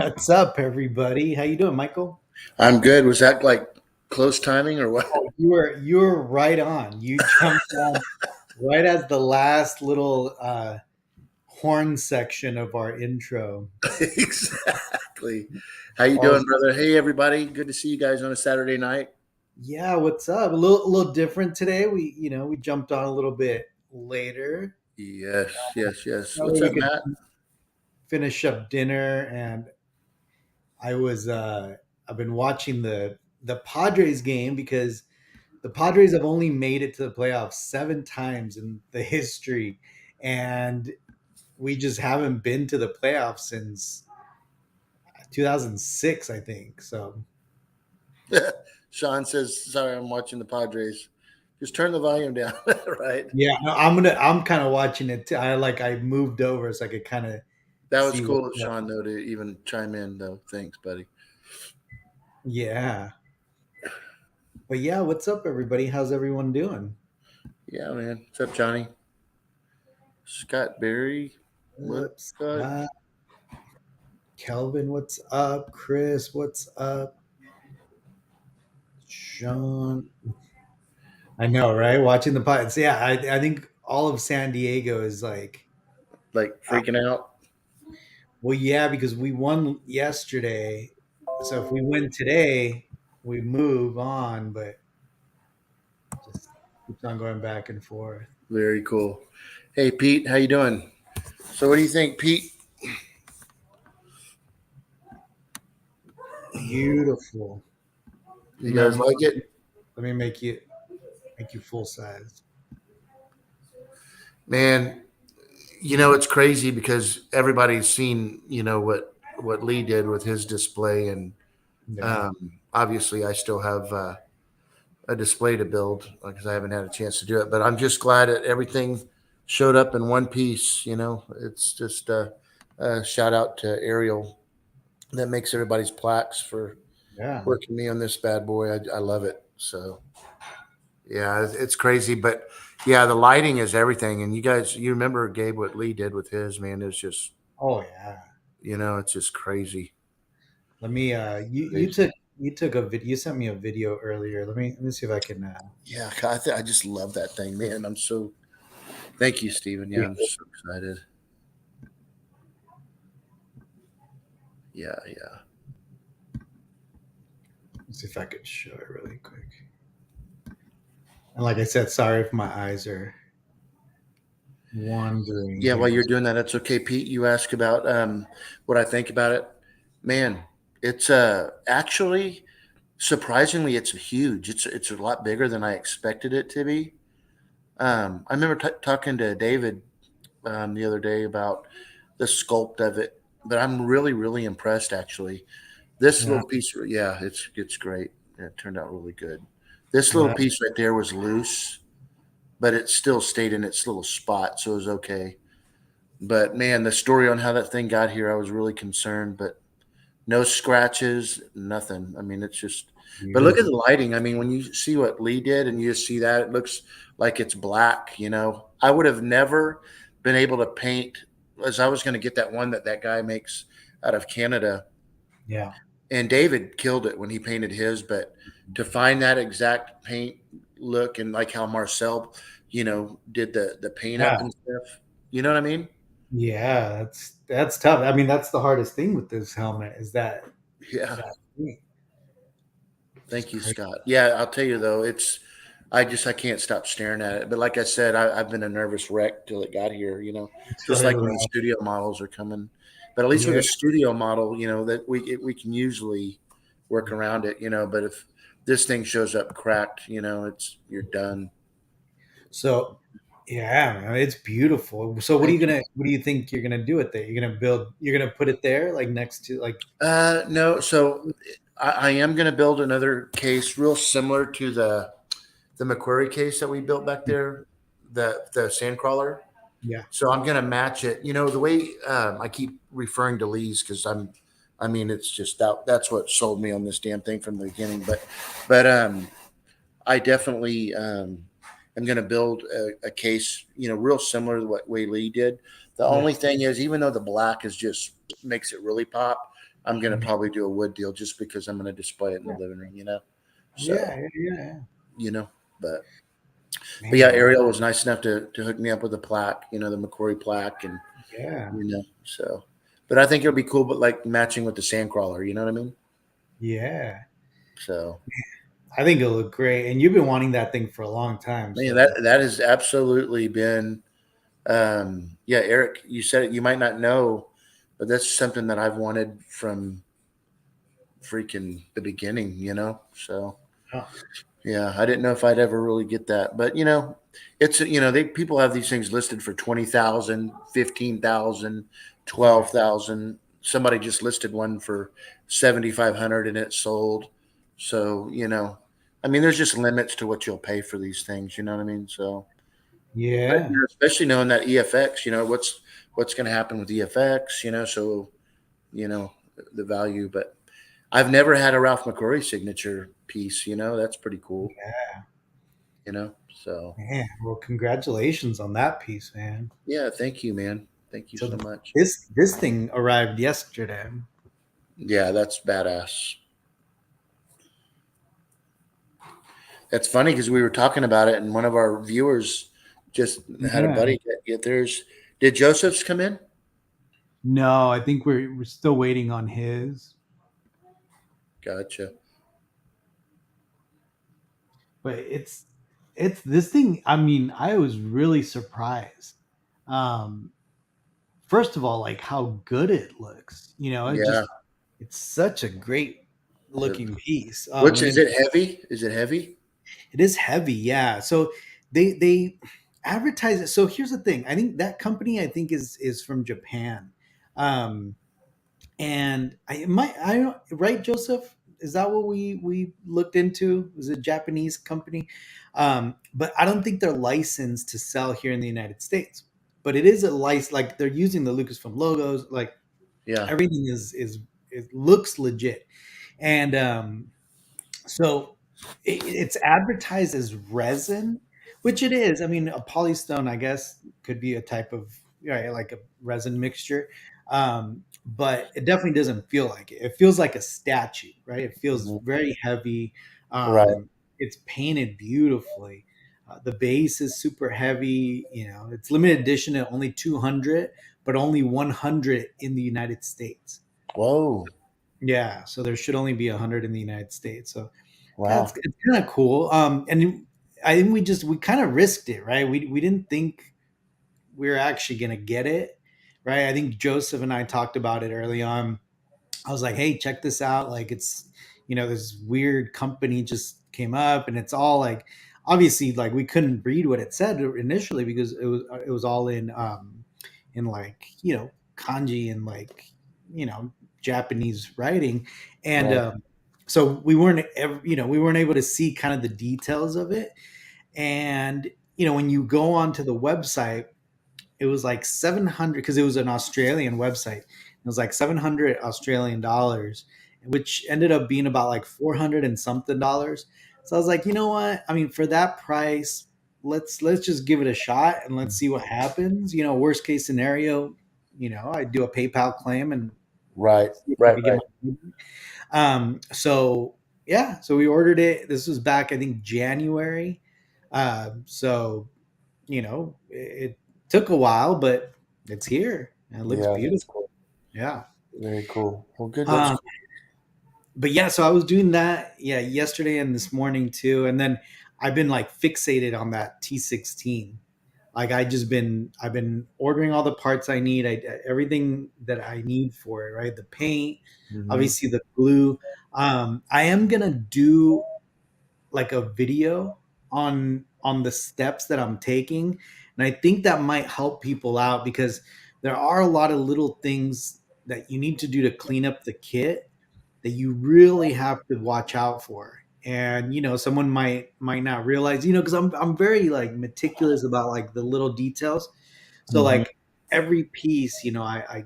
What's up, everybody? How you doing, Michael? I'm good. Was that like close timing or what? Oh, you were right on. You jumped on right as the last little horn section of our intro. Exactly. How you Oh, doing, brother? Hey, everybody. Good to see you guys on a Saturday night. yeah. What's up? A little different today. We jumped on a little bit later. Yes, yes, yes. That way What's we up, could Matt? finish up dinner. And I was I've been watching the Padres game because the Padres have only made it to the playoffs 7 times in the history, and we just haven't been to the playoffs since 2006, I think. So Sean says, "Sorry, I'm watching the Padres. Just turn the volume down." Right. yeah, no, I'm kind of watching it too. I moved over so I could kind of That was see what's cool of up. Sean though to even chime in though. Thanks, buddy. Yeah, but yeah, what's up, everybody? How's everyone doing? Yeah, man. What's up, Johnny? Scott Berry. What's What's up? up, Kelvin? What's up, Chris? What's up, Sean? I know, right? Watching the Pirates. Yeah, I think all of San Diego is like, Like freaking out? well, yeah, because we won yesterday. So if we win today, we move on, but just keeps on going back and forth. Very cool. Hey, Pete. How you doing? So, what do you think, Pete? Beautiful. You guys Remember, like it? let me make you full size. Man, it's crazy because everybody's seen, what Lee did with his display, and Yeah. obviously, I still have a display to build because I haven't had a chance to do it. But I'm just glad that everything showed up in one piece. It's just a shout out to Ariel that makes everybody's plaques for Yeah. working me on this bad boy. I love it. So yeah, it's crazy, but yeah, the lighting is everything. And you remember Gabe what Lee did with his man? It's just Oh yeah. it's just crazy. Let me you Crazy. took a video, you sent me a video earlier. Let me see if I can Yeah, I just love that thing, man. Thank you, Steven. Yeah, I'm so excited. Yeah, yeah. let's see if I could show it really quick. And like I said, sorry if my eyes are wandering Yeah, while here. you're doing that, that's okay. Pete, you ask about what I think about it. Man, it's actually surprisingly it's huge. It's a lot bigger than I expected it to be. I remember talking to David the other day about the sculpt of it, but I'm really, really impressed actually. This Yeah. little piece, yeah, it's great. Yeah, it turned out really good. This little Yeah. piece right there was loose, but it still stayed in its little spot, so it was okay. But man, the story on how that thing got here, I was really concerned, but no scratches, nothing. I mean, it's just, but look at Beautiful. the lighting. I mean, when you see what Lee did and you just see that, it looks like it's black. I would have never been able to paint as I was going to get that one that guy makes out of Canada. Yeah. And David killed it when he painted his, but to find that exact paint look and like how Marcel, did the paint Yeah. up and stuff. You know what I mean? Yeah. That's tough. I mean, that's the hardest thing with this helmet is Yeah. that thing, which is Thank you, crazy. Scott. Yeah, I'll tell you though, I can't stop staring at it. But like I said, I've been a nervous wreck till it got here. Just like when the studio models are coming. But at least with Yeah. a studio model, that we can usually work around it. But if this thing shows up cracked, it's you're done. So yeah, man, it's beautiful. So Thank you. what do you think you're gonna do with it? You're gonna put it there like next to like No, so I am going to build another case real similar to the McQuarrie case that we built back there, the sandcrawler. yeah. So I'm gonna match it. The way I keep referring to Lee's because I mean, it's just that's what sold me on this damn thing from the beginning. But I definitely am gonna build a case, real similar to what way Lee did. The Yeah. only thing is, even though the black is just makes it really pop, I'm gonna probably do a wood deal just because I'm gonna display it in the Yeah, living room, you know. yeah, So, yeah, yeah. you know, but yeah, Man, Ariel was nice enough to hook me up with a plaque, the McCory plaque, and yeah, so. But I think it'll be cool, but like matching with the sandcrawler, you know what I mean? yeah. So, I think it'll look great, and you've been wanting that thing for a long time. man, So that has absolutely been. Yeah, Eric, you said it. You might not know, but that's something that I've wanted from freaking the beginning. So oh, yeah, I didn't know if I'd ever really get that, but it's they people have these things listed for 20,000, 15,000, yeah, 12,000. Somebody just listed one for 7,500 and it sold. So I mean, there's just limits to what you'll pay for these things. You know what I mean? So, but yeah, especially knowing that EFX, what's going to happen with EFX. So you know the value, but I've never had a Ralph McQuarrie signature piece. That's pretty cool. yeah. So Man, well, congratulations on that piece, man. yeah, thank you, man. Thank you So so much. this thing arrived yesterday. Yeah, that's badass. That's funny because we were talking about it, and one of our viewers just had a Yeah. buddy get theirs. Did Joseph's come in? No, I think we're still waiting on his. Gotcha. But it's this thing. I mean, I was really surprised. Um, First of all, like how good it looks. It Yeah. just it's such a great The, looking piece. which And is then it heavy? Is it heavy? it is heavy, yeah. So they advertise it. So here's the thing. I think that company I think is from Japan. Um, and I don't right, Joseph, is that what we looked into? Was it a Japanese company? But I don't think they're licensed to sell here in the United States. But it is a license, like they're using the Lucasfilm logos, like Yeah. everything is it looks legit. And so it's advertised as resin, which it is. I mean, a polystone, I guess, could be a type of, right, like a resin mixture. But it definitely doesn't feel like it. It feels like a statue, right? It feels Mhm. very heavy. Right. It's painted beautifully. The base is super heavy. It's limited edition at only 200, but only 100 in the United States. Whoa. Yeah, so there should only be 100 in the United States. So Wow. it's kind of cool. And I think we kind of risked it, right? We didn't think we were actually gonna get it, right? I think Joseph and I talked about it early on. I was like, hey, check this out. Like this weird company just came up, and it's all like obviously like we couldn't read what it said initially because it was all in like kanji and like Japanese writing. And Right. so we weren't we weren't able to see kind of the details of it. And when you go onto the website, it was like 700 because it was an Australian website. It was like 700 Australian dollars, which ended up being about like 400 and something dollars. So I was like, you know what? I mean, for that price, let's just give it a shot and let's see what happens. Worst case scenario, I do a PayPal claim and Right. see if I Right. could get Right. my money. So yeah, so we ordered it. This was back, I think, January. So it took a while, but it's here and it looks Yeah. That's beautiful. cool. Yeah. Very cool. Well, good. That's Um, cool. but yeah, so I was doing that, yeah, yesterday and this morning too, and then I've been like fixated on that T16. Like I've been ordering all the parts I need, everything that I need for it, right? The paint, Hmm. obviously the glue. I am gonna do like a video on the steps that I'm taking, and I think that might help people out because there are a lot of little things that you need to do to clean up the kit that you really have to watch out for. And someone might not realize, because I'm very like meticulous about like the little details. So Hmm. like every piece, I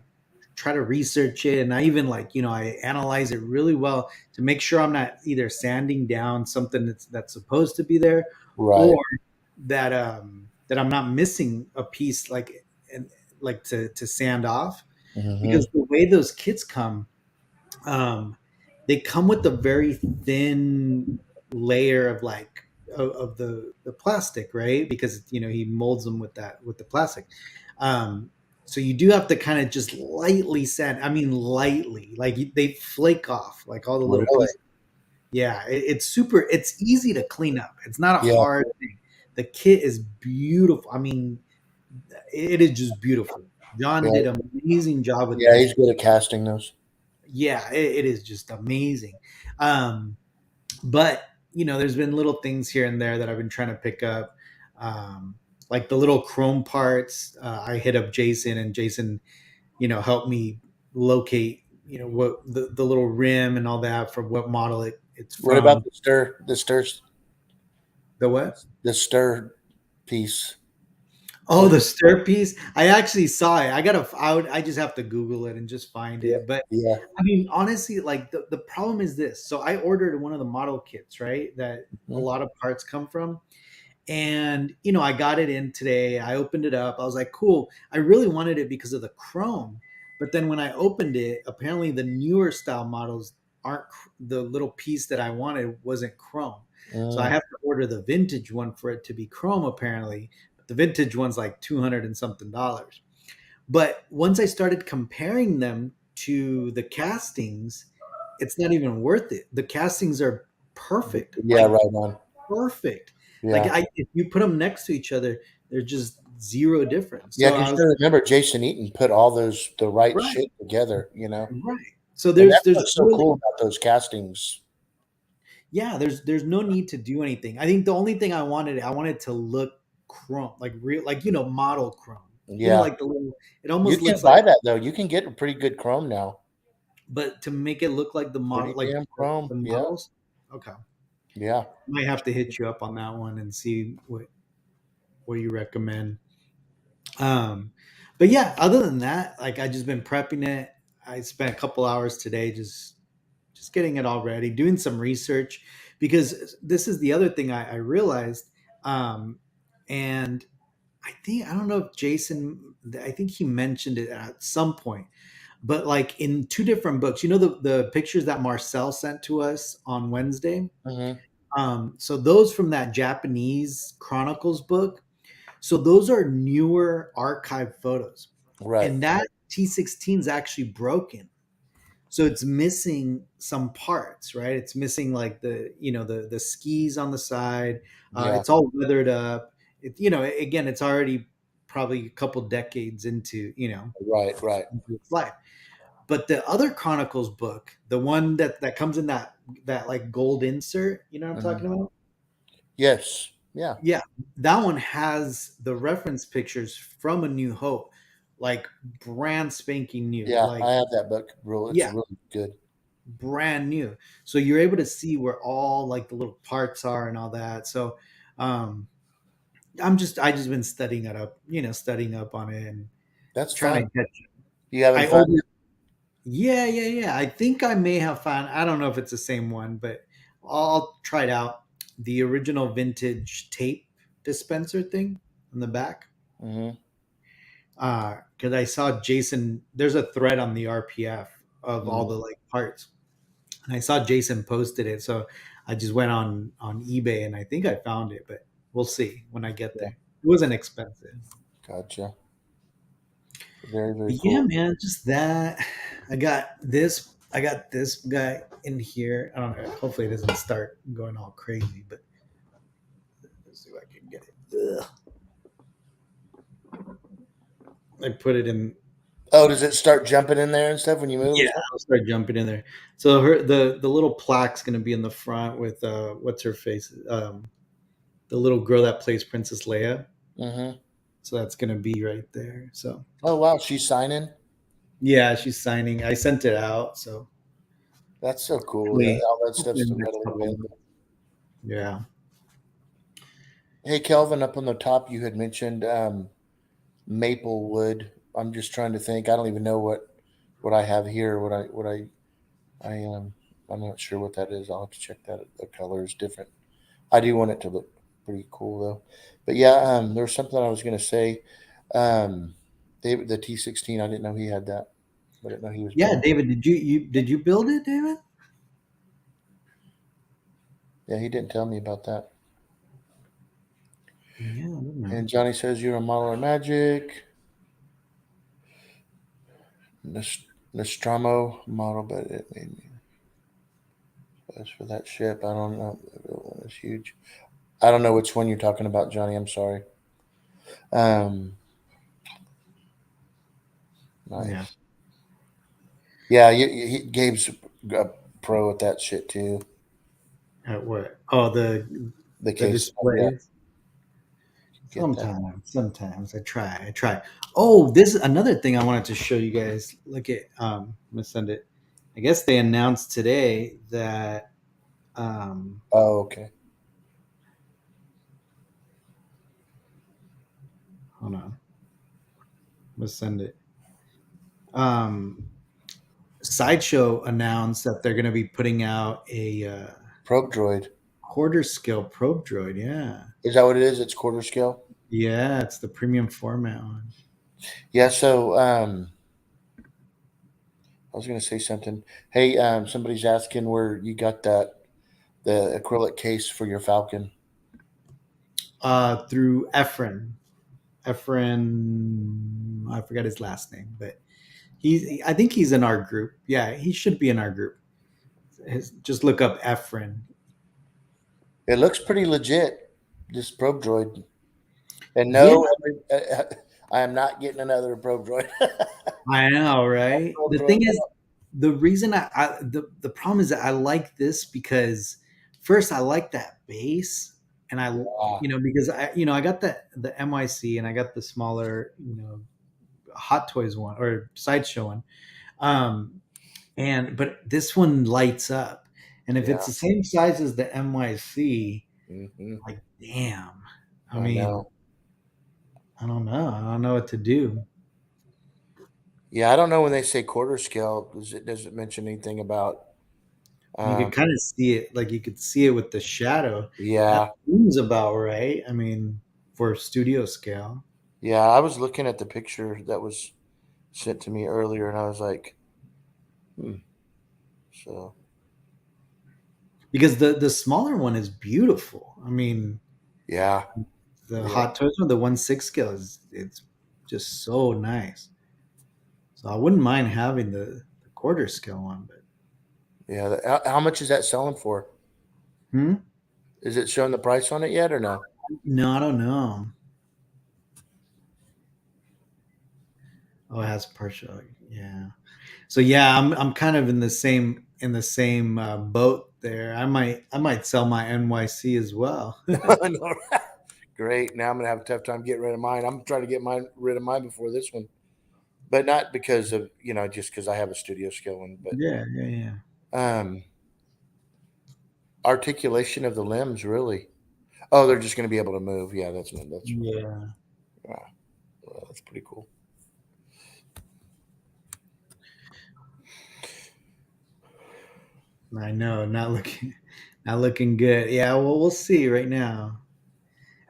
try to research it, and I even like I analyze it really well to make sure I'm not either sanding down something that's supposed to be there, or Right. that I'm not missing a piece and like to sand off, Hmm. because the way those kits come, um, they come with a very thin layer of like of the plastic, right? Because he molds them with that with the plastic. Um, so you do have to kind of just lightly sand. I mean, lightly, like they flake off, like all the little Really? pieces. Yeah, it's super. It's easy to clean up. It's not a Yeah. hard thing. The kit is beautiful. I mean, it is just beautiful. John Yeah. did an amazing job with Yeah. that. He's good at casting those. Yeah, it is just amazing. Um, but there's been little things here and there that I've been trying to pick up, um, like the little chrome parts. I hit up Jason, and Jason, helped me locate, what the little rim and all that for what model it's What about from. The what? the stir piece? Oh, What? the stir piece. I actually saw it. I just have to Google it and just find Yeah. it. But Yeah. I mean, honestly, like the problem is this. So I ordered one of the model kits, right? That a Mhm. lot of parts come from. And I got it in today. I opened it up. I was like, cool. I really wanted it because of the chrome. But then when I opened it, apparently the newer style models aren't the little piece that I wanted wasn't chrome. So I Mm. have to order the vintage one for it to be chrome apparently. But the vintage one's like 200 and something dollars. But once I started comparing them to the castings, it's not even worth it. The castings are perfect. Yeah. Like Right on. perfect. Like Yeah. if you put them next to each other, they're just zero difference. Yeah. So Because I you was got to remember, Jason Eaton put all the right right, shit together. You know, right. So and there's that's there's what's so really cool about those castings. yeah, there's no need to do anything. I think the only thing I wanted to look chrome, like real, like model chrome. Yeah. Like the little, it You almost can looks like, buy that though. You can get a pretty good chrome now. but to make it look like the model, Pretty like damn the chrome. Yeah. models. Okay, Yeah. might have to hit you up on that one and see what you recommend. Um, but yeah, other than that, like I just been prepping it. I spent a couple hours today just getting it all ready, doing some research because this is the other thing I realized. And I don't know if Jason, I think he mentioned it at some point, but like in two different books, the pictures that Marcel sent to us on Wednesday. Hmm. So those from that Japanese Chronicles book, so those are newer archive photos. Right. And that T16 is actually broken. So it's missing some parts, right? It's missing like the skis on the side. Yeah. It's all weathered up. Again, it's already probably a couple decades Right. Right. into its life. But the other Chronicles book, the one that comes in that like gold insert, you know what I'm Hmm. talking about? Yes. Yeah. Yeah, that one has the reference pictures from A New Hope, like brand spanking new. Yeah. Like, I have that book. Real. It's yeah, really good. brand new. So you're able to see where all like the little parts are and all that. So um I just been studying up on it and That's trying fun. to catch it. You haven't I found ordered Yeah, yeah, yeah. I think I may have found, I don't know if it's the same one, but I'll try it out. The original vintage tape dispenser thing on the back. it. Hmm. Because I saw Jason. There's a thread on the RPF of all Hmm. the like parts, and I saw Jason posted it. So I just went on eBay and I think I found it, but we'll see when I get Yeah. there. It wasn't expensive. Gotcha. Very, very But yeah, cool. man, just that. I got this guy in here. I don't know. Hopefully, it doesn't start going all crazy, but let's see if I can get it. Ugh. I put it in. Oh, does it start jumping in there and stuff when you move and Yeah, stuff? I'll start jumping in there. So the little plaque's gonna be in the front with what's her face? The little girl that plays Princess Leia. Hmm. So that's gonna be right there. So Oh wow, she's signing. yeah, she's signing. I sent it out. So That's so cool. That hopefully, all that hopefully stuff's in so the next readily couple of available. months. Yeah. Hey, Kelvin, up on the top, you had mentioned Maplewood. I'm just trying to think. I don't even know what I have here. I I'm not sure what that is. I'll have to check that. The color is different. I do want it to look pretty cool though. But yeah, there was something I was going to say. Um, the T16. I didn't know he had that. I didn't know he was Yeah, building. David, did you build it, David? Yeah, he didn't tell me about that. Yeah, I don't know. And Johnny says you're a model of magic. Nostromo model, but it made me. As for that ship, I don't know. The real one is huge. I don't know which one you're talking about, Johnny. I'm sorry. Um, Yeah. nice. Yeah, Gabe's a pro at that shit too. At what? Oh, The the case, yeah, displays. get that. Sometimes I try. Oh, this is another thing I wanted to show you guys. Look at I'm gonna send it. I guess they announced today that um Oh, okay. hold on, let's send it. Um Sideshow announced that they're gonna be putting out a Probe droid. quarter scale probe droid. Yeah. Is that what it is? It's quarter scale. Yeah, it's the premium format one. Yeah. So, I was going to say something. Hey, somebody's asking where you got the acrylic case for your Falcon. Through Efren, I forgot his last name, but I think he's in our group. Yeah, he should be in our group. Just look up Efren. It looks pretty legit. This probe droid. And Yeah, no, I am not getting another probe droid. I know, That right? probe The droid. thing is, the reason the problem is that I like this because first I like that base, and Yeah, because I got the MYC and I got the smaller Hot Toys one or Sideshow one. Um, but this one lights up, and if it's yeah. the same size as the MYC, Hmm. like damn. I I mean, know. I don't know. I don't know what to do. Yeah, I don't know when they say quarter scale. Does it mention anything about? You Um, could kind of see it, like you could see it with the shadow. That yeah, seems about right. I mean, for studio scale, yeah. I was looking at the picture that was sent to me earlier, and I was like, hmm. So because the smaller one is beautiful. I mean, yeah, the yeah, Hot Toys one, the 1/6 scale is it's just so nice. So I wouldn't mind having the quarter scale one, but yeah. How much is that selling for? hmm? Is it showing the price on it yet or no? No, I don't know. Oh, it has partial. Yeah. So yeah, I'm kind of in the same boat there. I might sell my NYC as well. No. Great. Now I'm gonna have a tough time getting rid of mine. I'm trying to get mine rid of mine before this one, but not because of just because I have a studio skill one, but Yeah, yeah, yeah. um, articulation of the limbs really. Oh, they're just gonna be able to move. Yeah, that's Yeah. yeah, well, that's pretty cool. I know, not looking good. Yeah, well, we'll see right now.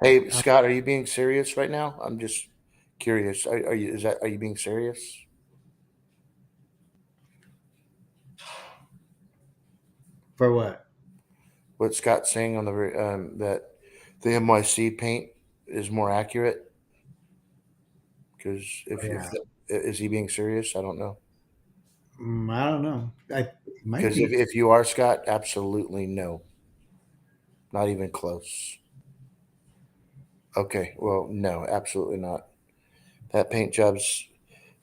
Hey Uh, Scott, are you being serious right now? I'm just curious. Are you? Are you being serious? for what? What Scott's saying on that the NYC paint is more accurate? Because Oh, if yeah. is he being serious? I don't know. I don't know. It might Because be. if you are Scott, absolutely no, not even close. Okay, well, no, absolutely not. That paint job's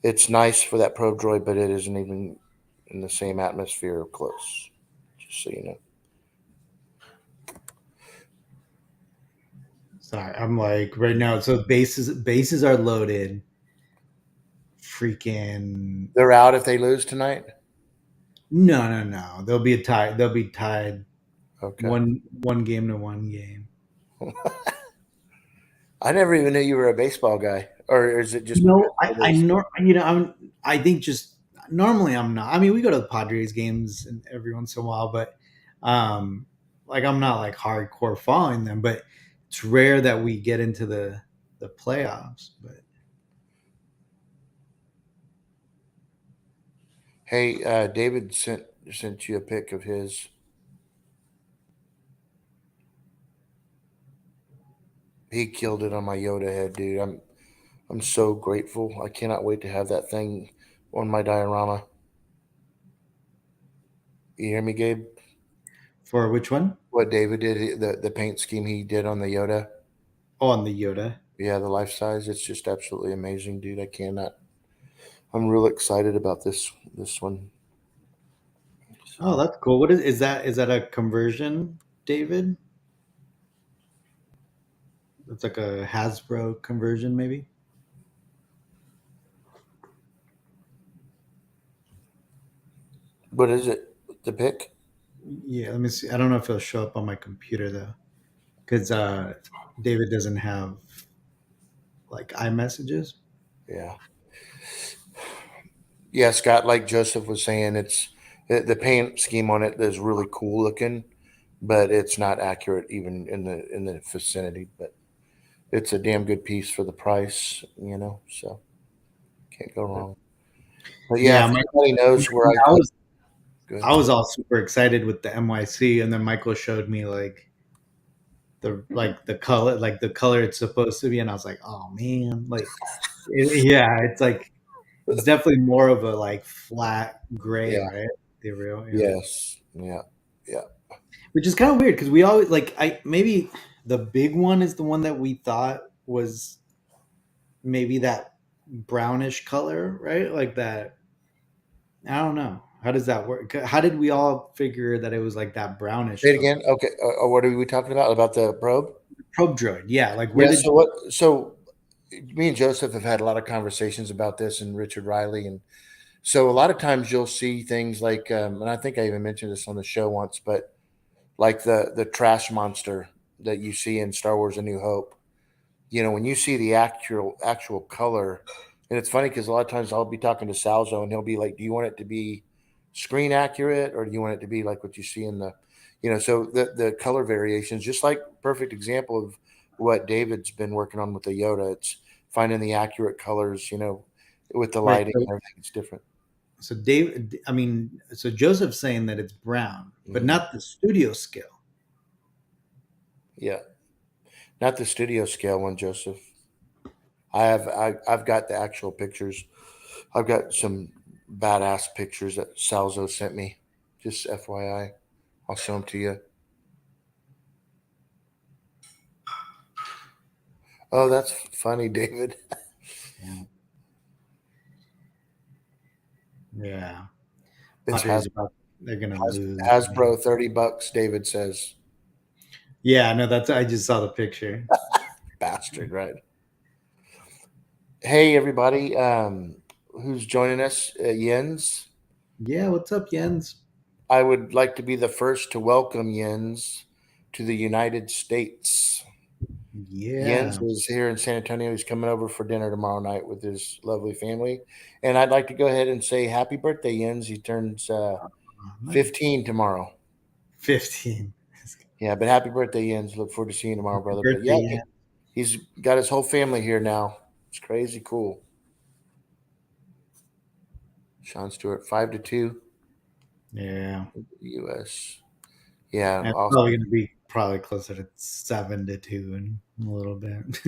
it's nice for that probe droid, but it isn't even in the same atmosphere close. Just so you know. Sorry, I'm like right now. So bases are loaded. Freaking They're out if they lose tonight. no, no, no. They'll be tied. They'll be tied Okay. one game to one game. I never even knew you were a baseball guy, or is it just because No, I it I is? nor I think just normally I'm not. I mean, we go to the Padres games and every once in a while, but um, like I'm not like hardcore following them. But it's rare that we get into the playoffs. But Hey, David sent you a pic of his. He killed it on my Yoda head, dude. I'm so grateful. I cannot wait to have that thing on my diorama. You hear me, Gabe? For which one? What David did, the paint scheme he did on the Yoda. Oh, on the Yoda. Yeah, the life size. It's just absolutely amazing, dude. I cannot. I'm real excited about this one. Oh, So, that's cool. What is that? Is that a conversion, David? It's like a Hasbro conversion, maybe. what is it? The pic? Yeah, let me see. I don't know if it'll show up on my computer though, because David doesn't have like iMessages. Yeah, yeah, Scott. Like Joseph was saying, the paint scheme on it is really cool looking, but it's not accurate even in the vicinity. But it's a damn good piece for the price, you know. So can't go wrong. But yeah, Yeah, if anybody knows where I I can, was good. I was all super excited with the MYC, and then Michael showed me like the color, like the color it's supposed to be, and I was like, oh man, like yeah, it's like it's definitely more of a like flat gray, Yeah. right? The real, yeah. Yes. Yeah. Yeah. Which is kind of weird because we always like I maybe the big one is the one that we thought was maybe that brownish color, right? Like that. I don't know. How does that work? How did we all figure that it was like that brownish Say it color? again. Okay. What are we talking about? About the probe? Probe droid, yeah. Like where Yeah. did So what? So me and Joseph have had a lot of conversations about this, and Richard Riley, and so a lot of times you'll see things like, and I think I even mentioned this on the show once, but like the trash monster that you see in Star Wars: A New Hope. You know, when you see the actual color, and it's funny because a lot of times I'll be talking to Salzo and he'll be like, "Do you want it to be screen accurate, or do you want it to be like what you see in the, you know?" So the color variations, just like perfect example of what David's been working on with the Yoda. It's finding the accurate colors, you know, with the wait? lighting So, and everything. It's different. so Dave, I mean, so Joseph's saying that it's brown, but Mhm. not the studio scale. Yeah, not the studio scale one, Joseph. I've got the actual pictures. I've got some badass pictures that Salzo sent me. Just FYI, I'll show them to you. Oh, that's funny, David. Yeah, yeah. It's Padres about they're gonna lose. Hasbro, $30. David says, Yeah, no, that's I just saw the picture. bastard, right? Hey, everybody, who's joining us? Jens. Yeah, what's up, Jens? I would like to be the first to welcome Jens to the United States. Jens Yeah, is here in San Antonio. He's coming over for dinner tomorrow night with his lovely family. And I'd like to go ahead and say happy birthday, Jens. He turns nice. 15 tomorrow. 15. Yeah, but happy birthday, Jens. Look forward to seeing you tomorrow, Happy brother. But birthday, yeah, yeah. he's got his whole family here now. It's crazy cool. Sean Stewart, 5-2, Yeah. US. Yeah, And it's probably awesome. gonna be probably closer to 7-2 in a little bit.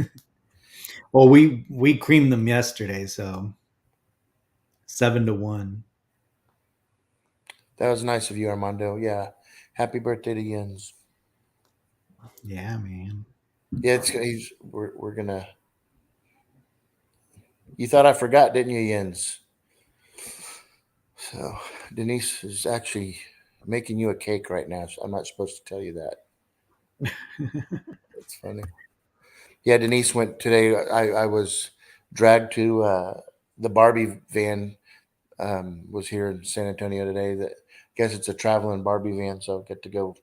Well, we creamed them yesterday, so 7-1. That was nice of you, Armando. Yeah. Happy birthday to Jens. Yeah, man. Yeah, we're gonna. You thought I forgot, didn't you, Jens? So Denise is actually making you a cake right now. So I'm not supposed to tell you that. It's funny. Yeah, Denise went today. I was dragged to the Barbie van. Was here in San Antonio today. That guess it's a traveling Barbie van, so I get to go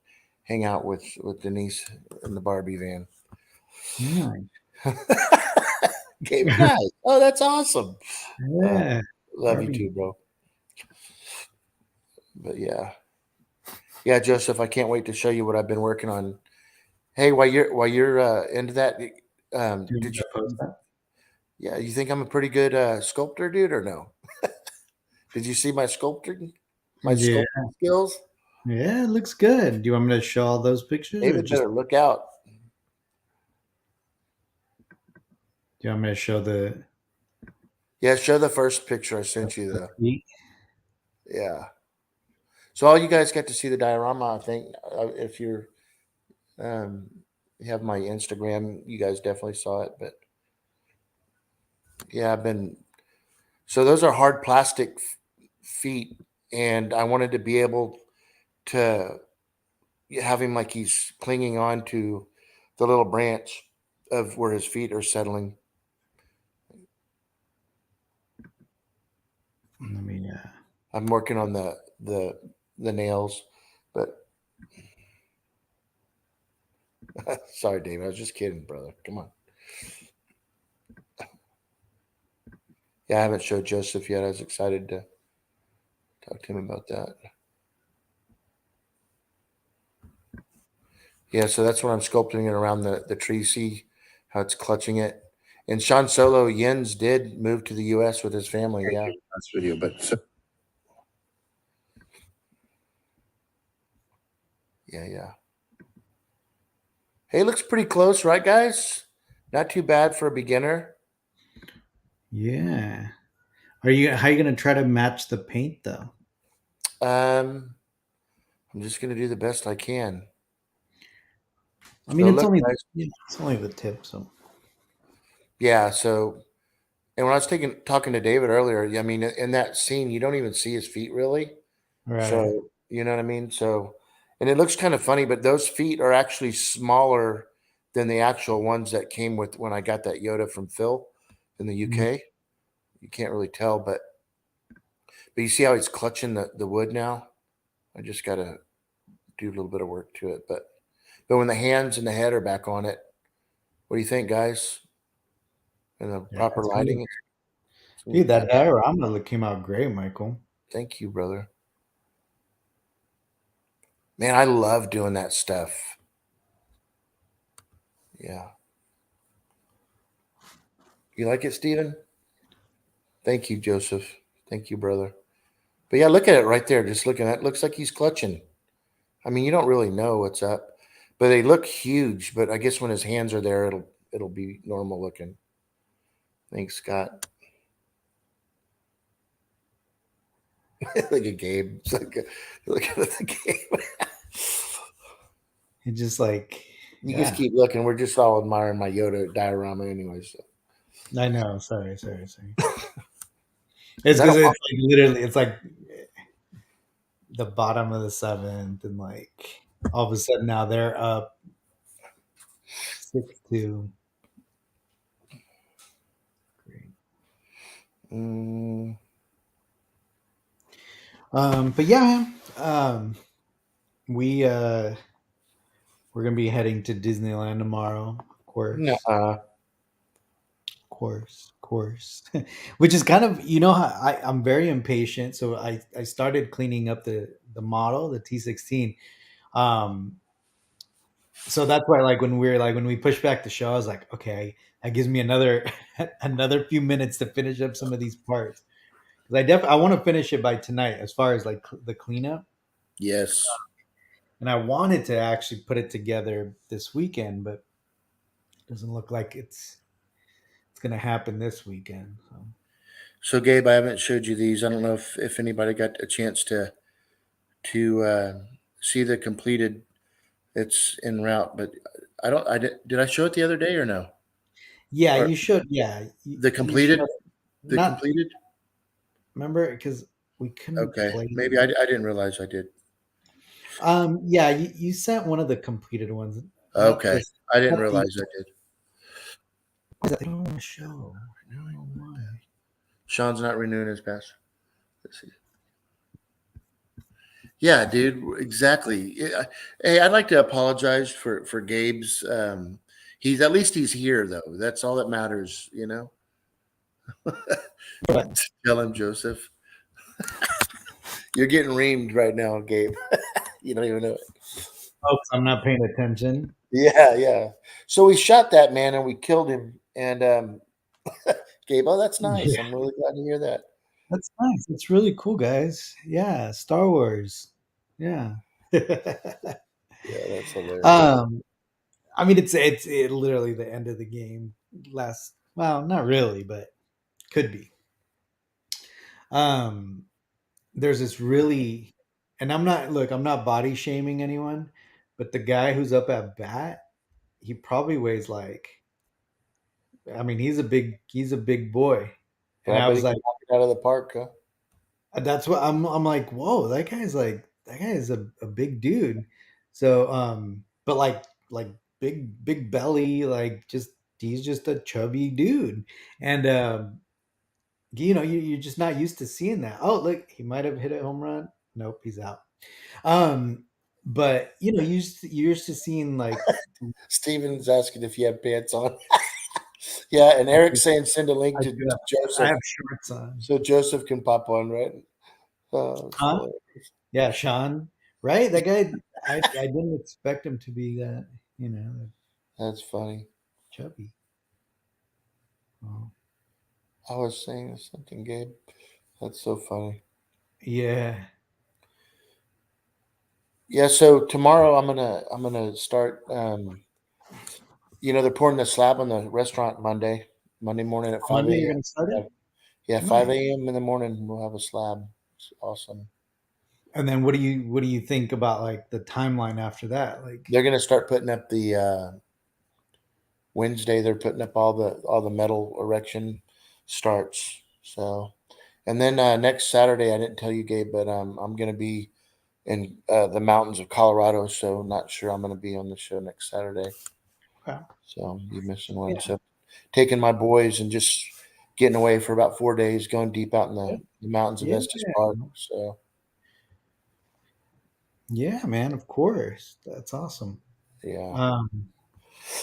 hang out with Denise in the Barbie van. Nice. Gabe, nice. Oh, that's awesome. Uh, Yeah. love you Barbie. too, bro. But yeah, yeah, Joseph, I can't wait to show you what I've been working on. Hey, while you're into that, You want did me to post you? that? Yeah, you think I'm a pretty good sculptor, dude, or no? Did you see my sculpting? My Yeah, sculpting skills? yeah, it looks good. Do you want me to show all those pictures, or David just better look out. do you want me to show the Yeah, show the first picture I sent you though. feet? Yeah. So all you guys get to see the diorama. I think if um, you have my Instagram, you guys definitely saw it. But yeah, I've been. So those are hard plastic feet, and I wanted to be able to have him like he's clinging on to the little branch of where his feet are settling. Let me. I'm working on the nails, but sorry, Dave. I was just kidding, brother. Come on. Yeah, I haven't showed Joseph yet. I was excited to talk to him about that. Yeah, so that's what I'm sculpting it around the tree. See how it's clutching it. And Sean Solo Yens did move to the U.S. with his family. Yeah. Last video, but so Yeah, yeah. Hey, looks pretty close, right, guys? Not too bad for a beginner. Yeah. Are you? How are you gonna try to match the paint though? Um, I'm just gonna do the best I can. I mean, So look, guys. it's only the tip. So Yeah. So, and when I was talking to David earlier, I mean, in that scene, you don't even see his feet really. right. So you know what I mean. So, and it looks kind of funny, but those feet are actually smaller than the actual ones that came with when I got that Yoda from Phil in the Mm. UK. You can't really tell, but you see how he's clutching the wood now. I just got to do a little bit of work to it, but when the hands and the head are back on it, what do you think, guys? And the Yeah, proper lighting, it's gonna dude, look that good. diorama came out great, Michael. Thank you, brother. Man, I love doing that stuff. Yeah, you like it, Steven? Thank you, Joseph. Thank you, brother. But yeah, look at it right there. Just looking at it, looks like he's clutching. I mean, you don't really know what's up, but they look huge. But I guess when his hands are there, it'll be normal looking. Thanks, Scott. Look at Gabe. It's like look at the Gabe. It just like, You just yeah, keep looking. We're just all admiring my Yoda diorama anyway. So I know. Sorry. It's because I because don't it's want. like literally, it's like the bottom of the seventh, and like all of a sudden now they're up 6-2. Great. Mm, But yeah, man. We we're gonna be heading to Disneyland tomorrow, of course. nuh-uh. Course, which is kind of, I'm very impatient, so I started cleaning up the model, the T16. Um, so that's why, like, when we push back the show, I was like, okay, that gives me another another few minutes to finish up some of these parts, because I want to finish it by tonight as far as like the cleanup, Yes. and I wanted to actually put it together this weekend, but it doesn't look like it's gonna happen this weekend. So. So Gabe, I haven't showed you these. I don't know if anybody got a chance to see the completed. It's en route, but I don't. I did I show it the other day or no? Yeah, Or you should. Yeah, the you should. completed? The Not completed? remember because we couldn't Okay, play. maybe I didn't realize I did. Yeah, you sent one of the completed ones, not Okay, this, I didn't not the. realize I did. They don't want to show. I don't know why. Sean's not renewing his pass. Let's see. Yeah, dude, exactly. Yeah, hey, I'd like to apologize for Gabe's. He's at least he's here though. That's all that matters, you know. But Tell him, Joseph. You're getting reamed right now, Gabe. You don't even know it. folks, I'm not paying attention. Yeah, yeah. So we shot that man and we killed him. And Gabe, oh, that's nice. Yeah, I'm really glad to hear that. That's nice. That's really cool, guys. Yeah, Star Wars. Yeah. Yeah, that's hilarious. um, I mean, it's literally the end of the game. Last, well, not really, but could be. Um, there's this really, and I'm not body shaming anyone, but the guy who's up at bat, he probably weighs like, I mean, he's a big boy, But and I I bet was he like, can knock it out of the park, huh? that's what I'm like, whoa, that guy is a big dude. So, but like big belly, like just he's just a chubby dude, and you're just not used to seeing that. Oh, look, he might have hit a home run. Nope, he's out. Um, but you're used to seeing like Steven's asking if you have pants on. Yeah, and I Eric's do, saying send a link I to, do to have, I Joseph have shorts on. so Joseph can pop on, right? It's Huh? hilarious. Yeah, Sean. Right? That guy. I didn't expect him to be that. That's funny. Chubby. Oh. I was saying something, Gabe. That's so funny. Yeah. Yeah, so tomorrow I'm gonna start. They're pouring the slab on the restaurant Monday morning at On five Monday you're a.m. gonna start Yeah, it. yeah, Nice. 5 a.m. in the morning we'll have a slab. It's awesome. And then what do you think about like the timeline after that? Like, They're gonna start putting up the Wednesday. They're putting up all the metal erection starts. So, and then next Saturday, I didn't tell you, Gabe, but I'm gonna be in the mountains of Colorado. So not sure I'm gonna be on the show next Saturday. wow. So you missing one. Yeah. So taking my boys and just getting away for about 4 days, going deep out in the mountains of Yeah. Estes Park. So Yeah, man, of course. That's awesome. yeah, Um,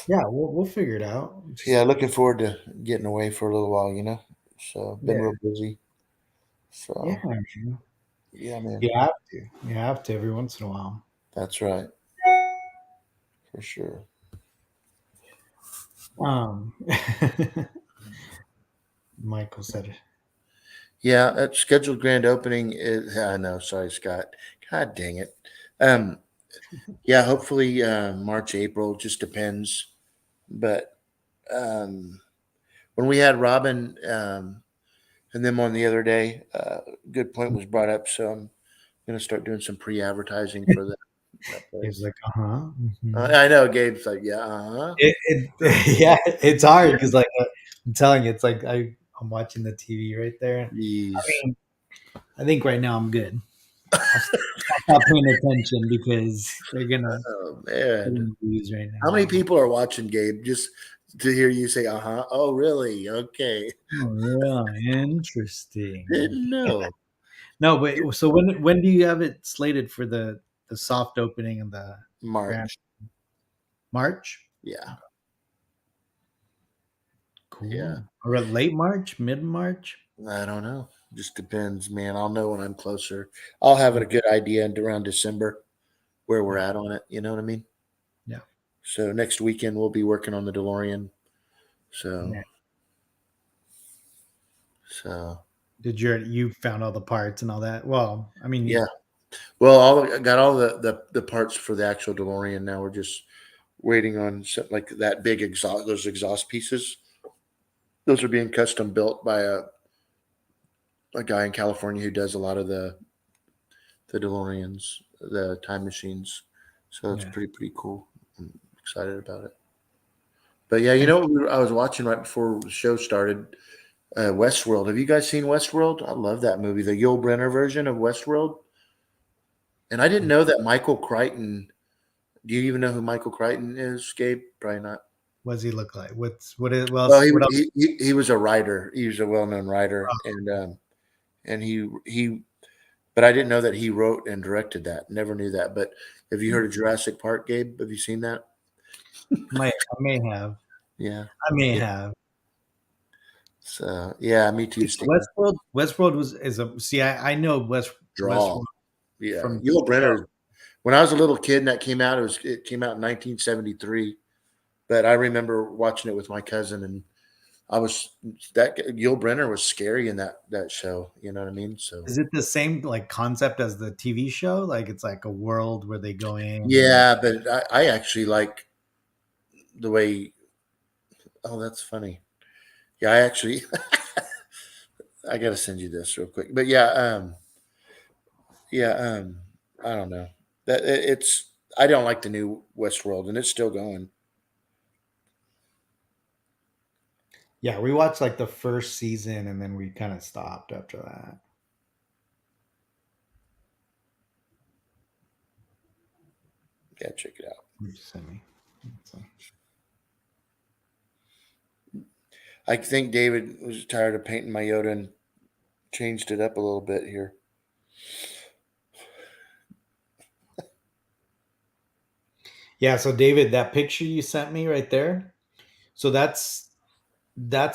yeah, we'll figure it out. yeah, Just looking forward to getting away for a little while. So been yeah. real busy. Yeah, So man. yeah, man, You have to. You have to every once in a while. that's right for sure. Um Michael said it. Yeah, that scheduled grand opening is. I know. Sorry, Scott. God dang it. Um, yeah, hopefully March, April. Just depends. But um, when we had Robin and them on the other day, good point was brought up. So I'm going to start doing some pre-advertising for that He's place. like, uh-huh. I know Gabe's like, yeah, uh-huh. Yeah, it's hard because like I'm telling you, it's like I'm watching the TV right there. I Jeez. mean, I think right now I'm good. I'll stop paying attention because Oh they're man, gonna lose right how many now. people are watching Gabe just to hear you say, uh-huh? Oh, really? Okay. Oh, really interesting. Didn't know. No, but so when do you have it slated for the soft opening and the grand March. March? Yeah. Yeah. Cool. Or late March, mid March? I don't know. Just depends, man. I'll know when I'm closer. I'll have a good idea around December where we're Yeah, at on it. You know what I mean? yeah, So next weekend we'll be working on the DeLorean. So yeah. so Did you found all the parts and all that? Well, I mean, yeah. Well, I got all the parts for the actual DeLorean. Now we're just waiting on something like that big exhaust. Those exhaust pieces. Those are being custom built by a guy in California who does a lot of the DeLoreans, the time machines. So it's yeah. pretty cool. I'm excited about it. But yeah, And I was watching right before the show started. Westworld. Have you guys seen Westworld? I love that movie, the Yul Brynner version of Westworld. And I didn't know that Michael Crichton. Do you even know who Michael Crichton is, Gabe? Probably not. what does he look like? What Well, else? What else? he was a writer. He was a well known writer, and he. But I didn't know that he wrote and directed that. Never knew that. But have you heard of Jurassic Park, Gabe? Have you seen that? I may have. Yeah. I may Yeah. have. So yeah, me too, So Steve. Westworld was is a see. I know Draw. Westworld Yeah. from Yul the show. Brynner. When I was a little kid and that came out, it came out in 1973. But I remember watching it with my cousin, and I was that Yul Brenner was scary in that show. You know what I mean? So Is it the same like concept as the TV show? Like it's like a world where they go in and yeah, but I actually like the way. Oh, that's funny. Yeah, I actually I gotta send you this real quick. But yeah, yeah, I don't know that it's. I don't like the new Westworld, and it's still going. yeah, we watched like the first season and then we kind of stopped after that. Yeah, check it out. You just sent me. So, I think David was tired of painting my Yoda and changed it up a little bit here. yeah, so David, that picture you sent me right there. So that's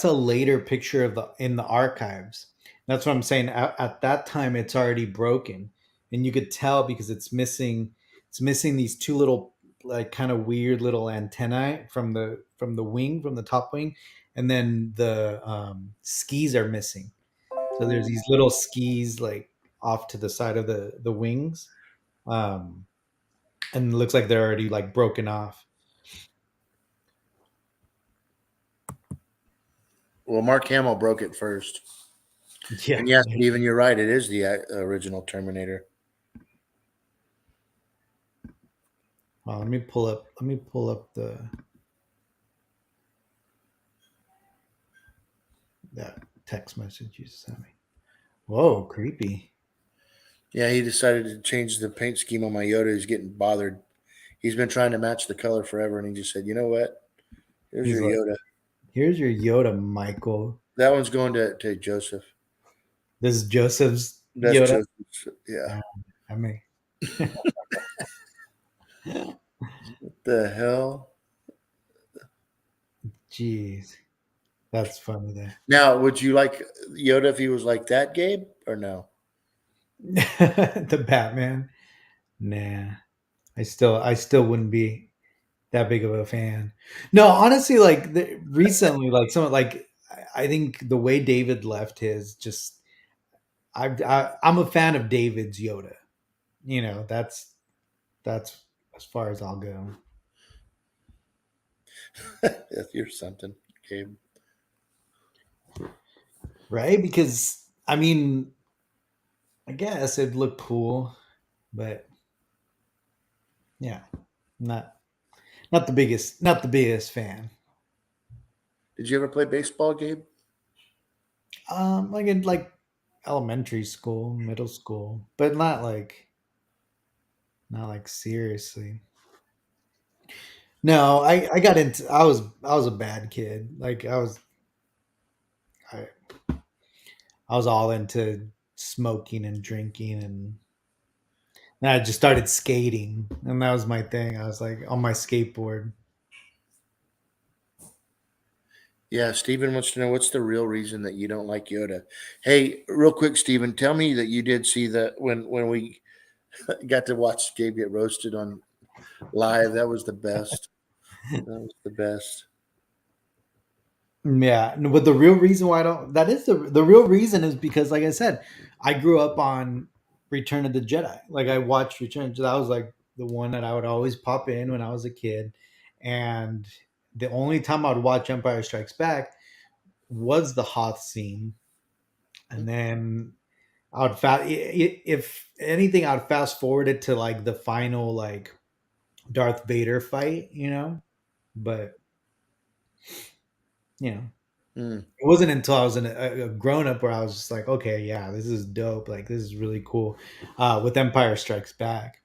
a later picture of the in the archives. That's what I'm saying. At that time, it's already broken, and you could tell because it's missing. It's missing these two little, like, kind of weird little antennae from the wing, from the top wing, and then the skis are missing. So there's these little skis like off to the side of the wings, um, and it looks like they're already like broken off. Well, Mark Hamill broke it first. Yeah. And yes, Steven, you're right. It is the original Terminator. Well, let me pull up. Let me pull up the that text message you sent me. Whoa, creepy. Yeah, he decided to change the paint scheme on my Yoda. He's getting bothered. He's been trying to match the color forever, and he just said, "You know what? Here's He's your like, Yoda. "Here's your Yoda, Michael. That one's going to Joseph. This is Joseph's That's Yoda." Joseph's. Yeah. Uh, I mean, The hell? jeez, that's funny there. Now, would you like Yoda if he was like that, Gabe, or no? The Batman. Nah, I still wouldn't be that big of a fan. No, honestly, like recently, like some like I think the way David left his just I'm a fan of David's Yoda. You know, that's as far as I'll go. If you're something, Gabe. Right? Because I mean, I guess it'd look cool, but yeah, not not the biggest fan. Did you ever play baseball, Gabe? Like in like elementary school, middle school, but not like seriously. No, I got into I was a bad kid. Like I, I was all into smoking and drinking, and then I just started skating, and that was my thing. I was like on my skateboard. Yeah, Steven wants to know what's the real reason that you don't like Yoda. Hey, real quick, Steven, tell me that you did see the when we got to watch Gabe get roasted on live. That was the best. That was the best. Yeah, no, but the real reason why I don't that is the real reason is because, like I said, I grew up on Return of the Jedi. Like I watched Return of the Jedi. That was like the one that I would always pop in when I was a kid, and the only time I'd watch Empire Strikes Back was the Hoth scene, and then I would if anything, I'd fast forward it to like the final like Darth Vader fight, you know. But you know, Mm. it wasn't until I was a grown up where I was just like, okay, yeah, this is dope. Like this is really cool. With Empire Strikes Back,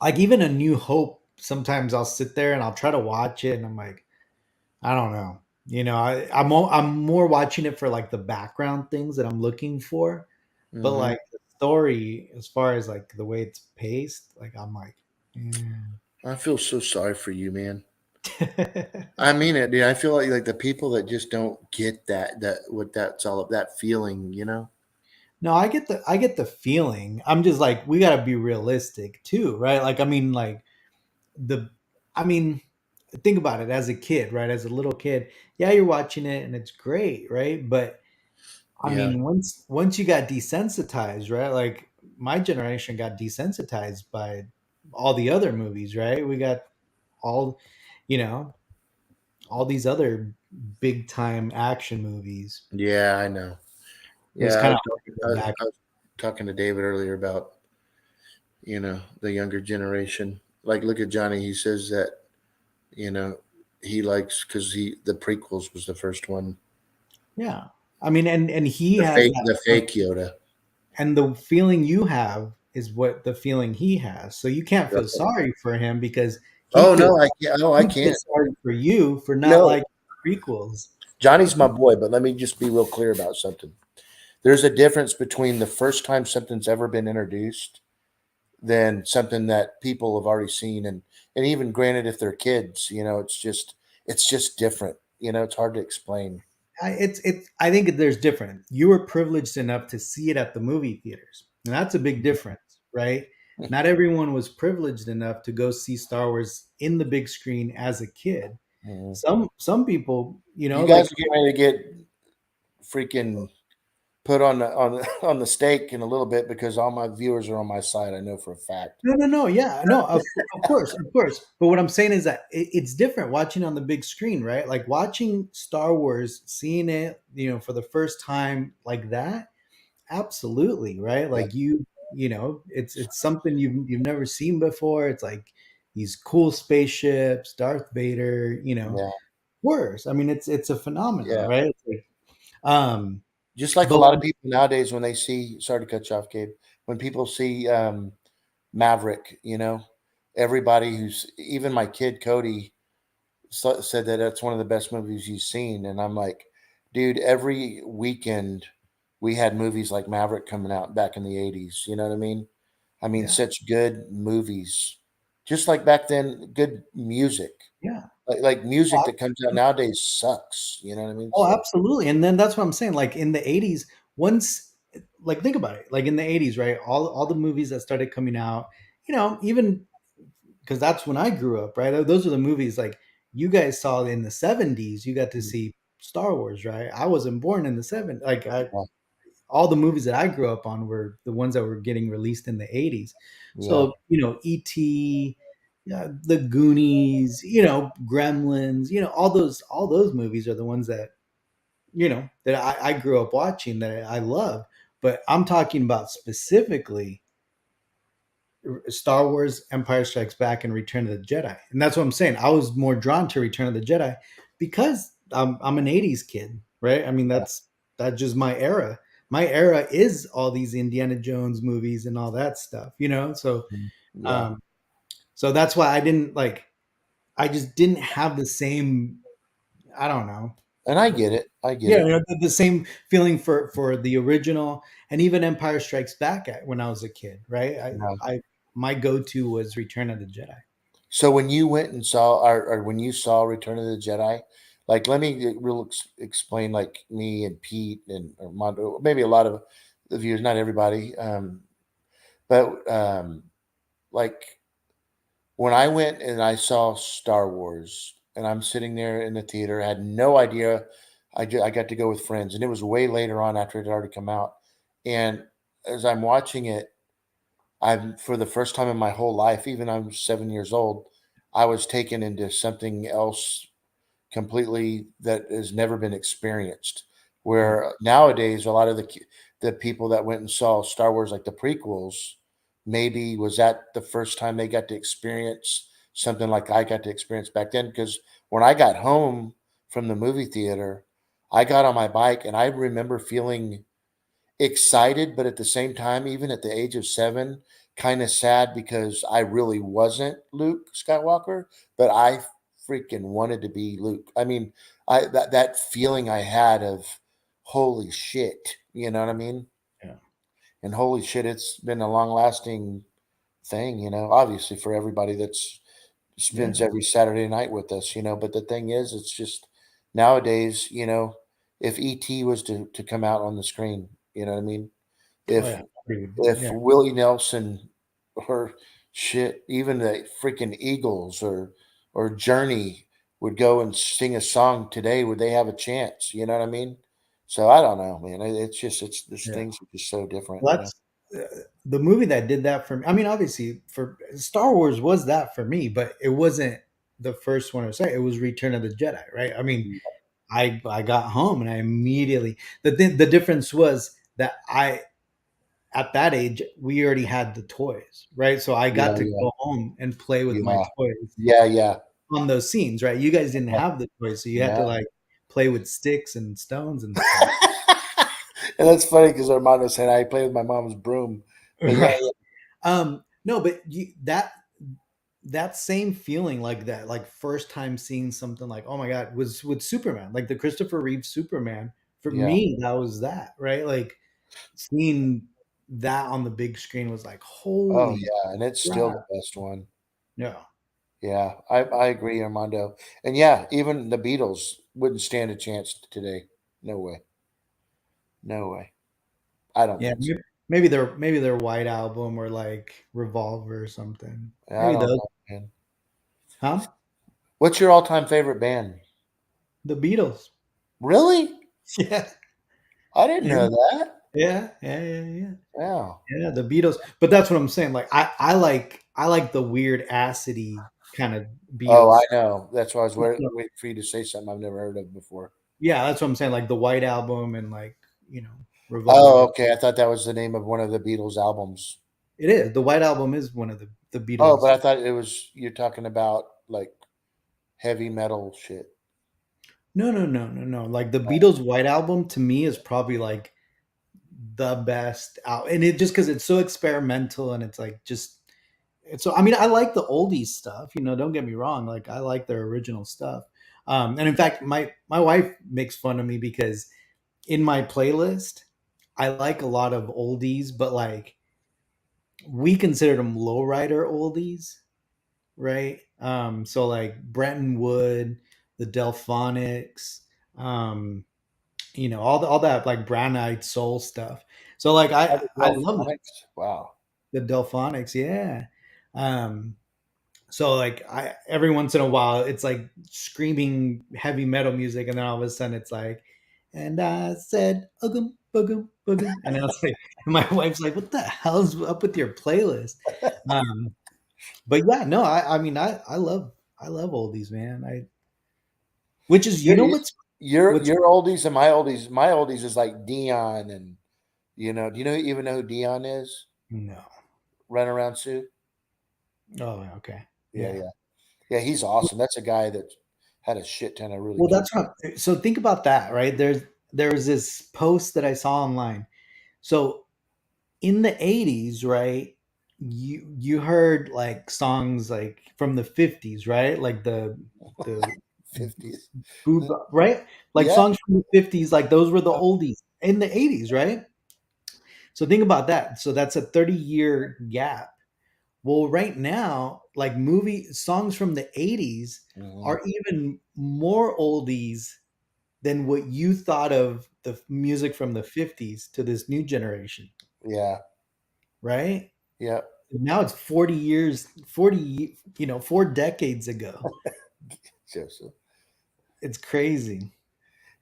like even A New Hope. Sometimes I'll sit there and I'll try to watch it, and I'm like, I don't know. You know, I'm more watching it for like the background things that I'm looking for, but Hmm. like the story, as far as like the way it's paced, like I'm like, I feel so sorry for you, man. yeah. I mean it, dude. I feel like the people that just don't get that what that's all of that feeling, you know. No, I get the feeling. I'm just like we got to be realistic too, right? Like I mean like the I mean think about it as a kid, right? As a little kid, yeah, you're watching it and it's great, right? But I Yeah. mean, once you got desensitized, right? Like my generation got desensitized by all the other movies, right? We got all, you know, all these other big time action movies. Yeah, I know. It was Yeah, kind of hard to I go back. I was talking to David earlier about, the younger generation. Like, look at Johnny. He says that, you know, he likes because the prequels was the first one. Yeah. I mean, and he has that The feeling, fake Yoda. and the feeling you have is what the feeling he has. So you can't feel Right. sorry for him because he Oh feels no, I can't. Oh, I he can't. feels sorry for you for not No, liking prequels. Johnny's my boy, but let me just be real clear about something. There's a difference between the first time something's ever been introduced than something that people have already seen, and even granted, if they're kids, it's just different. It's hard to explain. It's I think there's different. You were privileged enough to see it at the movie theaters, and that's a big difference, right? Not everyone was privileged enough to go see Star Wars in the big screen as a kid. Mhm. Some people, You like guys are getting ready to get freaking put on the on the stake in a little bit because all my viewers are on my side. I know for a fact. no, no, no, yeah, no, of course, of course. But what I'm saying is that it's different watching on the big screen, right? Like watching Star Wars, seeing it, for the first time like that. Absolutely, right? Yeah, Like it's something you've never seen before. It's like these cool spaceships, Darth Vader, yeah, worse. I mean, it's a phenomenon, yeah. right? It's like, um, Just like a but lot of people nowadays, when they see, sorry to cut you off, Gabe, when people see Maverick, everybody who's, even my kid Cody said that that's one of the best movies he's seen. And I'm like, dude, every weekend we had movies like Maverick coming out back in the 80s. You know what I mean? I mean, yeah, such good movies. Just like back then, good music. yeah. Like music Oh, that comes out nowadays sucks. You know what I mean? oh, So, absolutely. And then that's what I'm saying. Like in the '80s, once, like think about it. Like in the '80s, right? All the movies that started coming out, even because that's when I grew up, right? Those are the movies like you guys saw in the '70s. You got to see Star Wars, right? I wasn't born in the '70s. Like all the movies that I grew up on were the ones that were getting released in the '80s. yeah. So E.T., the Goonies, Gremlins, all those movies are the ones that I grew up watching that I love. But I'm talking about specifically Star Wars, Empire Strikes Back, and Return of the Jedi. And that's what I'm saying. I was more drawn to Return of the Jedi because I'm an '80s kid, right? I mean, that's just my era. My era is all these Indiana Jones movies and all that stuff, So, Mhm. Yeah. um, so that's why I didn't like. I just didn't have the same. I don't know. And I get it. I get Yeah, it. the same feeling for the original and even Empire Strikes Back when I was a kid, right? Yeah. I my go to was Return of the Jedi. So when you went and saw, or when you saw Return of the Jedi, like let me explain, like me and Pete and Armando, maybe a lot of the viewers, not everybody, but like when I went and I saw Star Wars, and I'm sitting there in the theater, I had no idea. I got to go with friends, and it was way later on after it had already come out. And as I'm watching it, I'm for the first time in my whole life, even I'm 7 years old, I was taken into something else completely that has never been experienced. Yeah, Where nowadays, a lot of the people that went and saw Star Wars, like the prequels, maybe was that the first time they got to experience something like I got to experience back then. Because when I got home from the movie theater, I got on my bike and I remember feeling excited, but at the same time, even at the age of 7, kind of sad because I really wasn't Luke Skywalker, but I freaking wanted to be Luke. I mean, I that feeling I had of holy shit, you know what I mean? yeah, And holy shit, it's been a long lasting thing, obviously for everybody that's yeah. spends every Saturday night with us, but the thing is, it's just nowadays, if ET was to come out on the screen, you know what I mean? Oh If yeah, agreed. if Yeah, Willie Nelson or shit, even the freaking Eagles or Journey would go and sing a song today, would they have a chance? You know what I mean? So I don't know, man. It's just it's these Yeah. things are just so different, Well, you know. that's the movie that did that for me. I mean, obviously, for Star Wars was that for me, but it wasn't the first one. It was Return of the Jedi, right? I mean, I got home and I immediately the difference was that I at that age we already had the toys, right? So I got Yeah, to yeah, go home and play with my yeah, toys yeah, yeah. on those scenes, right? You guys didn't have the toys, so you had to No. like play with sticks and stones and stuff. And that's funny because Armando said I play with my mom's broom. But yeah, Right. No, but that same feeling like that, like first time seeing something like, oh my God, was with Superman, like the Christopher Reeve Superman. For yeah. me, that was that, right? Like seeing that on the big screen was like, Oh holy yeah, and it's still crap. the best one. Yeah. Yeah, I agree, Armando. And yeah, even the Beatles wouldn't stand a chance today. No way. No way. I don't Yeah. think so. Maybe their White Album or like Revolver or something. I Maybe don't those. know, man. Huh? What's your all-time favorite band? The Beatles. Really? Yeah. I didn't Yeah. know that. Yeah. Yeah. Yeah. Yeah. Yeah. Yeah, the Beatles. But that's what I'm saying. Like I like the weird acidy kind of Oh, I Beatles. know. That's why I was waiting for you to say something I've never heard of before. Yeah, that's what I'm saying. Like the White Album and like, Oh, Revolver. okay. I thought that was the name of one of the Beatles albums. It is. The White Album is one of the Oh, but Beatles. I thought it was you're talking about like heavy metal shit. No, no, no, no, no. Like the Beatles White Album to me is probably like the best out, and it just because it's so experimental and it's like just so. I mean, I like the oldies stuff. Don't get me wrong. Like I like their original stuff. And in fact, my wife makes fun of me because in my playlist, I like a lot of oldies, but like we consider them lowrider oldies, right? So like Brenton Wood, the Delphonics, um, all that like brown eyed soul stuff. So like Oh, I the I love Delphonics. Wow. the Delphonics, yeah. So like I every once in a while it's like screaming heavy metal music, and then all of a sudden it's like, and I said boogum boogum boogum, and I was like, my wife's like, what the hell's up with your playlist? Um, but yeah, no, I mean I love oldies, man. I which is Your what's your oldies and my oldies. My oldies is like Dion and do you know even know who Dion is? no. Run Around Sue. Oh, okay, Yeah, yeah. yeah, yeah. He's awesome. That's a guy that had a shit ton of really Well, good. that's what. So think about that, right? There was this post that I saw online. So in the 80s, right, you heard like songs like from the 50s, right? Like the 50s. boob, right? Like Yeah. songs from the 50s, like those were the oldies in the 80s, right? So think about that. So that's a 30-year gap. Well, right now, like movie songs from the 80s Mhm. are even more oldies than what you thought of the music from the 50s to this new generation, Yeah. right? Yeah. Now it's 40 years, 40, 4 decades ago. Joseph. It's crazy.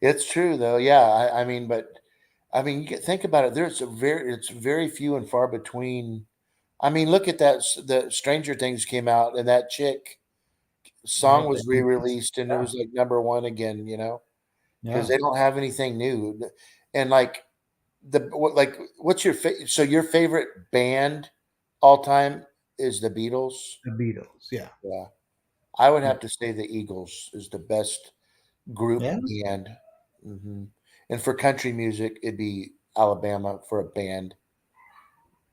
It's true though. Yeah. I mean, but I mean, think about it. It's very few and far between. I mean, look at that. The Stranger Things came out, and that chick song Right. was re-released, and it Yeah. was like number one again. Because Yeah. they don't have anything new. And like what's your so your favorite band all time is the Beatles? The Beatles. Yeah. Yeah, I would Yeah. have to say the Eagles is the best group Yeah. band. hmm And for country music, it'd be Alabama for a band.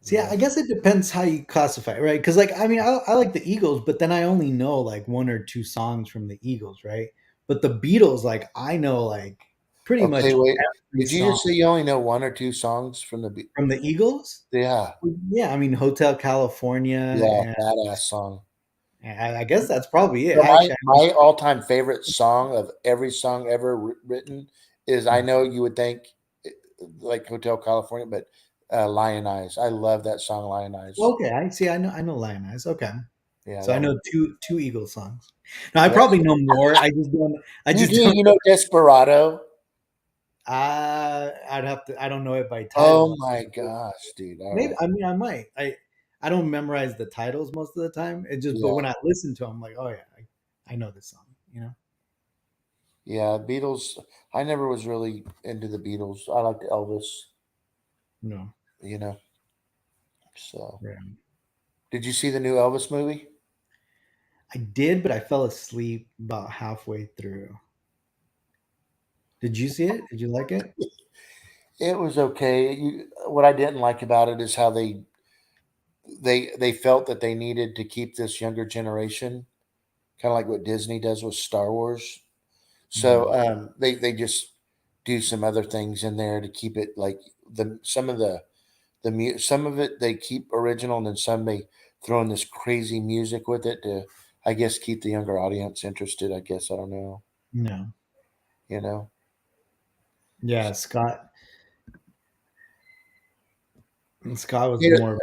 See, I guess it depends how you classify it, right? Because, like, I mean, I like the Eagles, but then I only know like one or two songs from the Eagles, right? But the Beatles, like, I know like pretty Okay, much wait. every Did you song just say you only know one or two songs from the? from the Eagles. Yeah, Yeah, I mean, Hotel California, yeah, and badass song. I guess that's probably it. So my Actually, my all time favorite song of every song ever written is I know you would think like Hotel California, but Lion Eyes. I love that song, Lion Eyes. okay, I see. I know Lion Eyes. Okay, Yeah, So I that was. know two Eagles songs. Now I Yeah, probably know more. I just don't. I you just do. don't. You know Desperado. I'd have to. I don't know it by Oh title. my gosh, dude! All Maybe. right. I mean, I might. I don't memorize the titles most of the time. It just. But Yeah, when I listen to them, I'm like, oh yeah, I know this song. You know. yeah. Beatles. I never was really into the Beatles. I liked Elvis. No. You know. So, Yeah. did you see the new Elvis movie? I did, but I fell asleep about halfway through. Did you see it? Did you like it? It was okay. What I didn't like about it is how they felt that they needed to keep this younger generation, kind of like what Disney does with Star Wars. Mm, So they just do some other things in there to keep it like some of some of it they keep original, and then some they throw in this crazy music with it to, I guess, keep the younger audience interested. I guess I don't know. no. You know, Yeah, Scott was Hey, more.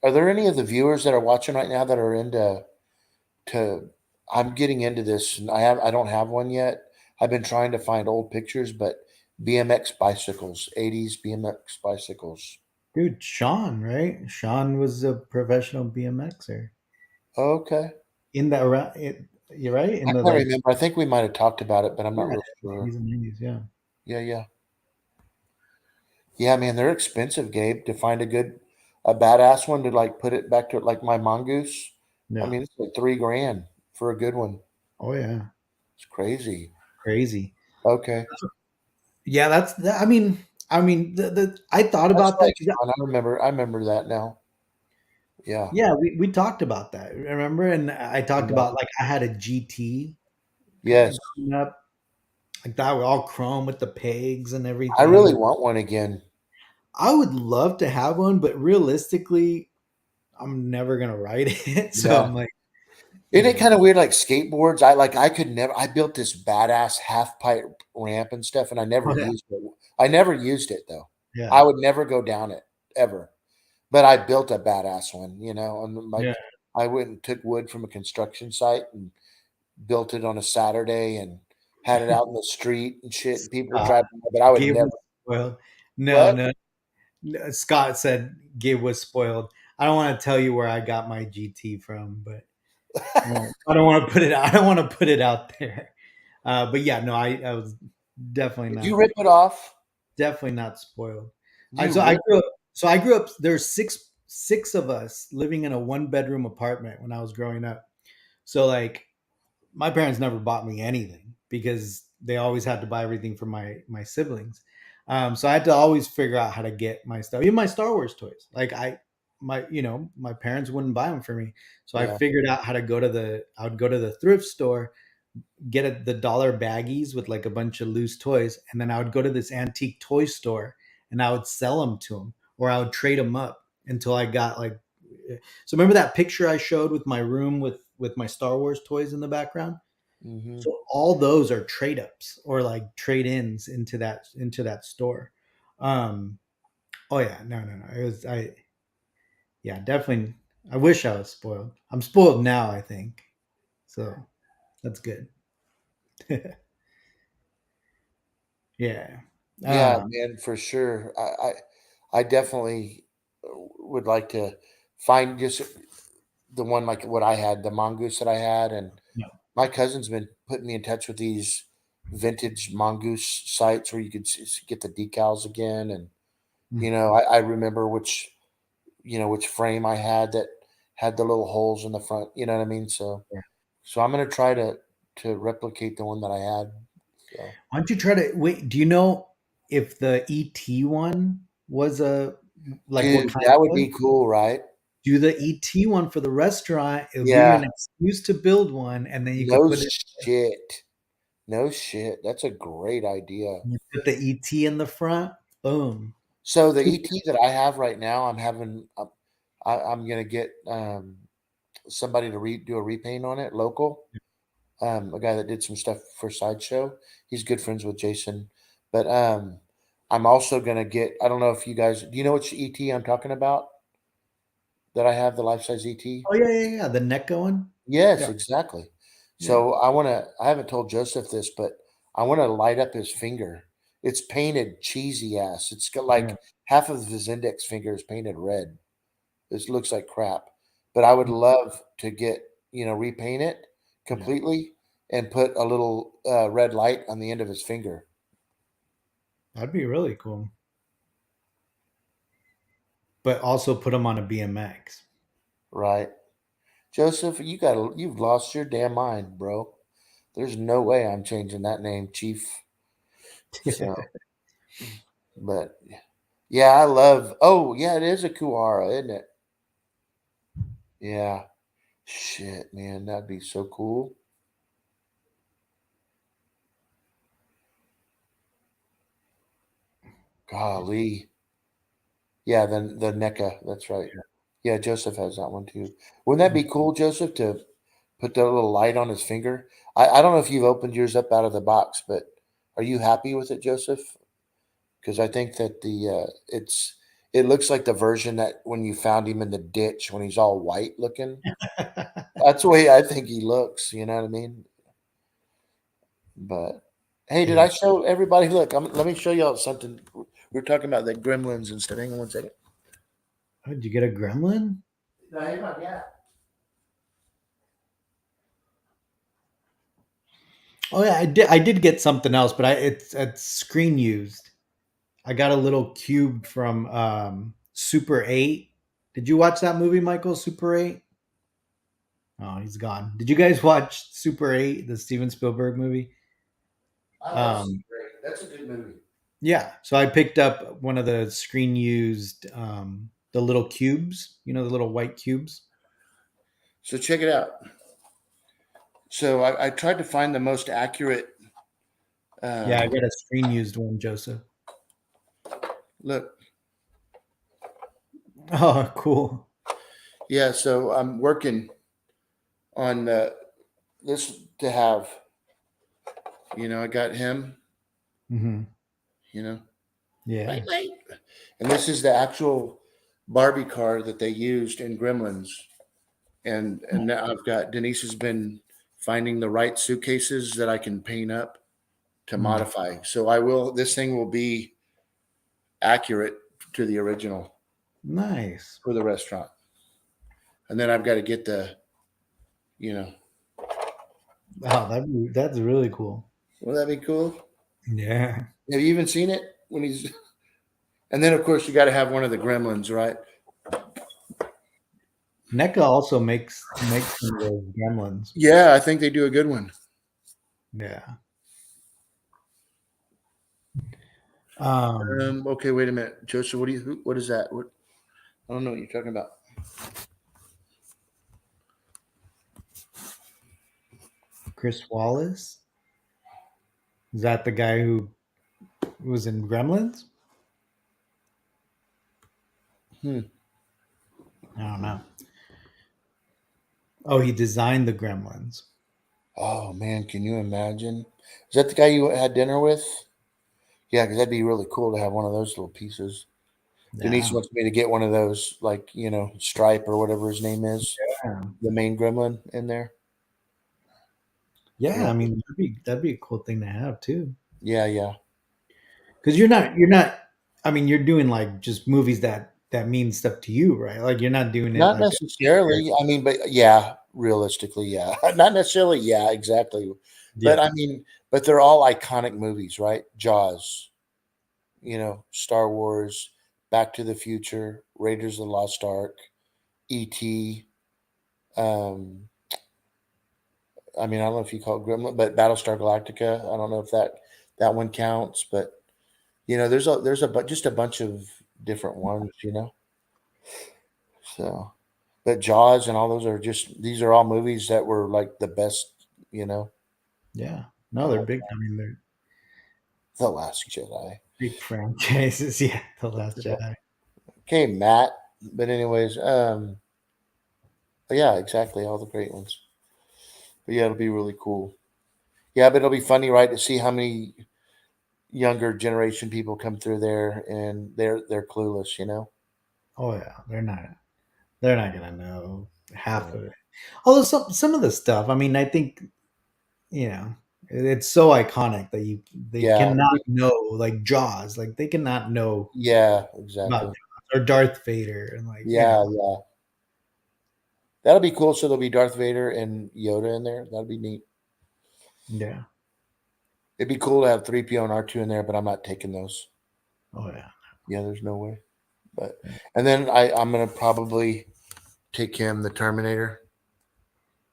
are there any of the viewers that are watching right now that are into to? I'm getting into this, and I don't have one yet. I've been trying to find old pictures, but BMX bicycles, 80s BMX bicycles. Dude, Sean, right? Sean was a professional BMXer Okay. in the around. You're right in I the can't like remember. I think we might have talked about it, but I'm not yeah, real sure. 80s and 90s. Yeah, Yeah, yeah. Yeah, man, they're expensive, Gabe, to find a badass one to like put it back to like my mongoose. I yeah. mean, it's like 3 grand for a good one. Oh yeah, It's crazy. crazy. Okay. Yeah, that's. I mean, the I thought That's about that. right, Sean. I remember that now. Yeah. Yeah, we talked about that. Remember? And I talked Yeah. about like I had a GT Yes. growing up, like that were all chrome with the pegs and I really everything. want one again. I would love to have one, but realistically, I'm never gonna ride it. So Yeah. I'm like, Isn't you it know, kind of weird like skateboards? I could never I built this badass half pipe ramp and stuff and I never oh yeah, used it. I never used it though. yeah, I would never go down it ever. But I built a badass one, and yeah. like I went and took wood from a construction site and built it on a Saturday and had it out in the street and shit. And people would Scott, drive by, but I would Gabe never. was spoiled. No, What? no, no. Scott said Gabe was spoiled. I don't want to tell you where I got my GT from, but I don't want to put it. I don't want to put it out there. But yeah, no, I was definitely Did not you rip it off? definitely not spoiled. I You so I rip. grew up. So I grew up. There's six of us living in a one bedroom apartment when I was growing up. So like my parents never bought me anything because they always had to buy everything for my siblings. So I had to always figure out how to get my stuff, even my Star Wars toys. Like my parents wouldn't buy them for me, so I Yeah. figured out how to go to the. I would go to the thrift store, get the dollar baggies with like a bunch of loose toys, and then I would go to this antique toy store and I would sell them to them, or I would trade them up until I got like. So remember that picture I showed with my room with my Star Wars toys in the background? Hmm. So all those are trade ups or like trade ins into that store. Um, oh yeah, no. It was yeah, definitely. I wish I was spoiled. I'm spoiled now, I think. So that's good. Yeah. Yeah, Um, man, for sure. I definitely would like to find just the one like what I had, the mongoose that I had, and yeah. my cousin's been putting me in touch with these vintage mongoose sites where you could get the decals again, and Mm, I remember which frame I had that had the little holes in the front. You know what I mean? So yeah. I'm gonna try to replicate the one that I had. So, Why don't you try to wait? Do you know if the ET one was a like what dude, kind that it would was? be cool, right? Do the ET one for the restaurant. It'll give you Yeah. an excuse to build one, and then you could No put it. shit. No shit. That's a great idea. You put the ET in the front. Boom. So the Two. ET that I have right now, I'm gonna get somebody to do a repaint on it, local. A guy that did some stuff for Sideshow. He's good friends with Jason, but I'm also gonna get. I don't know if you guys do. You know which ET I'm talking about? that I have, the life size ET. Oh yeah, yeah, yeah. The NECA one. Yes, Yeah, exactly. yeah, So I haven't told Joseph this, but I want to light up his finger. It's painted cheesy ass. It's got yeah. like half of his index finger is painted red. This looks like crap. But I would love to get, repaint it Yeah. completely and put a little red light on the end of his finger. That'd be really cool. But also put them on a BMX. Right. Joseph, you've lost your damn mind, bro. There's no way I'm changing that name, Chief. So, but yeah, oh, yeah, it is a Kuara, isn't it? Yeah. Shit, man, that'd be so cool. Golly. Yeah, the NECA, that's right. Yeah, Joseph has that one too. Wouldn't that be cool, Joseph, to put that little light on his finger? I don't know if you've opened yours up out of the box, but are you happy with it, Joseph? Because I think that it looks like the version that when you found him in the ditch when he's all white looking. That's the way I think he looks, you know what I mean? But hey, did Yeah. I show everybody? Look, let me show y'all something. We were talking about the gremlins and stuff. Hang on one second. Oh, did you get a gremlin? No, hang on, yeah. Oh yeah, I did. I did get something else, but it's screen used. I got a little cube from Super 8. Did you watch that movie, Michael? Super 8? Oh, he's gone. Did you guys watch Super 8, the Steven Spielberg movie? I love Um, Super 8. That's a good movie. yeah. So I picked up one of the screen used the little cubes, the little white cubes. So check it out. So I tried to find the most accurate. Yeah, I Um, got a screen used one, Joseph. Look, Oh, cool. yeah. So I'm working on this to have. I got him. Hmm. You know, Yeah. wait, wait. And this is the actual Barbie car that they used in Gremlins. And now I've got Denise has been finding the right suitcases that I can paint up to Mm, modify. So I will. This thing will be accurate to the original nice. for the restaurant. And then I've got to get the, you know, Wow, that's really cool. will that be cool? Yeah. Have you even seen it when he's? And then of course you got to have one of the Gremlins, right? NECA also makes some of those gremlins. Yeah, I think they do a good one. Yeah. Um, Okay, wait a minute, Joseph. What is that? What? I don't know what you're talking about. Chris Wallace, is that the guy who was in Gremlins? Hmm. I don't know. Oh, he designed the Gremlins. Oh man, can you imagine? Is that the guy you had dinner with? Yeah, because that'd be really cool to have one of those little pieces. Denise Yeah. wants me to get one of those, like Stripe or whatever his name is, Yeah. the main gremlin in there. Yeah, Yeah, I mean that'd be a cool thing to have too. yeah, yeah. Because you're not. I mean, you're doing like just movies that mean stuff to you, right? Like you're not doing it Not like necessarily. I mean, but yeah, realistically, yeah. Not necessarily. Yeah, exactly. But yeah, I mean, but they're all iconic movies, right? Jaws, Star Wars, Back to the Future, Raiders of the Lost Ark, E.T. Um, I mean, I don't know if you call it Gremlin, but Battlestar Galactica. I don't know if that one counts, but just a bunch of different ones. So, but Jaws and all those are just these are all movies that were like the best. yeah. No, I they're love big. I mean, they're The Last Jedi. big franchises. Yeah, The Last Jedi. Okay, Matt. But anyways, yeah, exactly, all the great ones. But yeah, it'll be really cool. Yeah, but it'll be funny, right, to see how many younger generation people come through there and they're clueless. Oh yeah, they're not. They're not gonna know half Yeah. of it. Although some of the stuff, I mean, I think it's so iconic that they Yeah. cannot know, like Jaws, like they cannot know Yeah. about Exactly. Jaws or Darth Vader, and like Yeah. Yeah. That'll be cool. So there'll be Darth Vader and Yoda in there. That'll be neat. yeah, It'd be cool to have 3PO and R2 in there, but I'm not taking those. oh yeah, Yeah, there's no way. But yeah. and then I'm gonna probably take him the Terminator.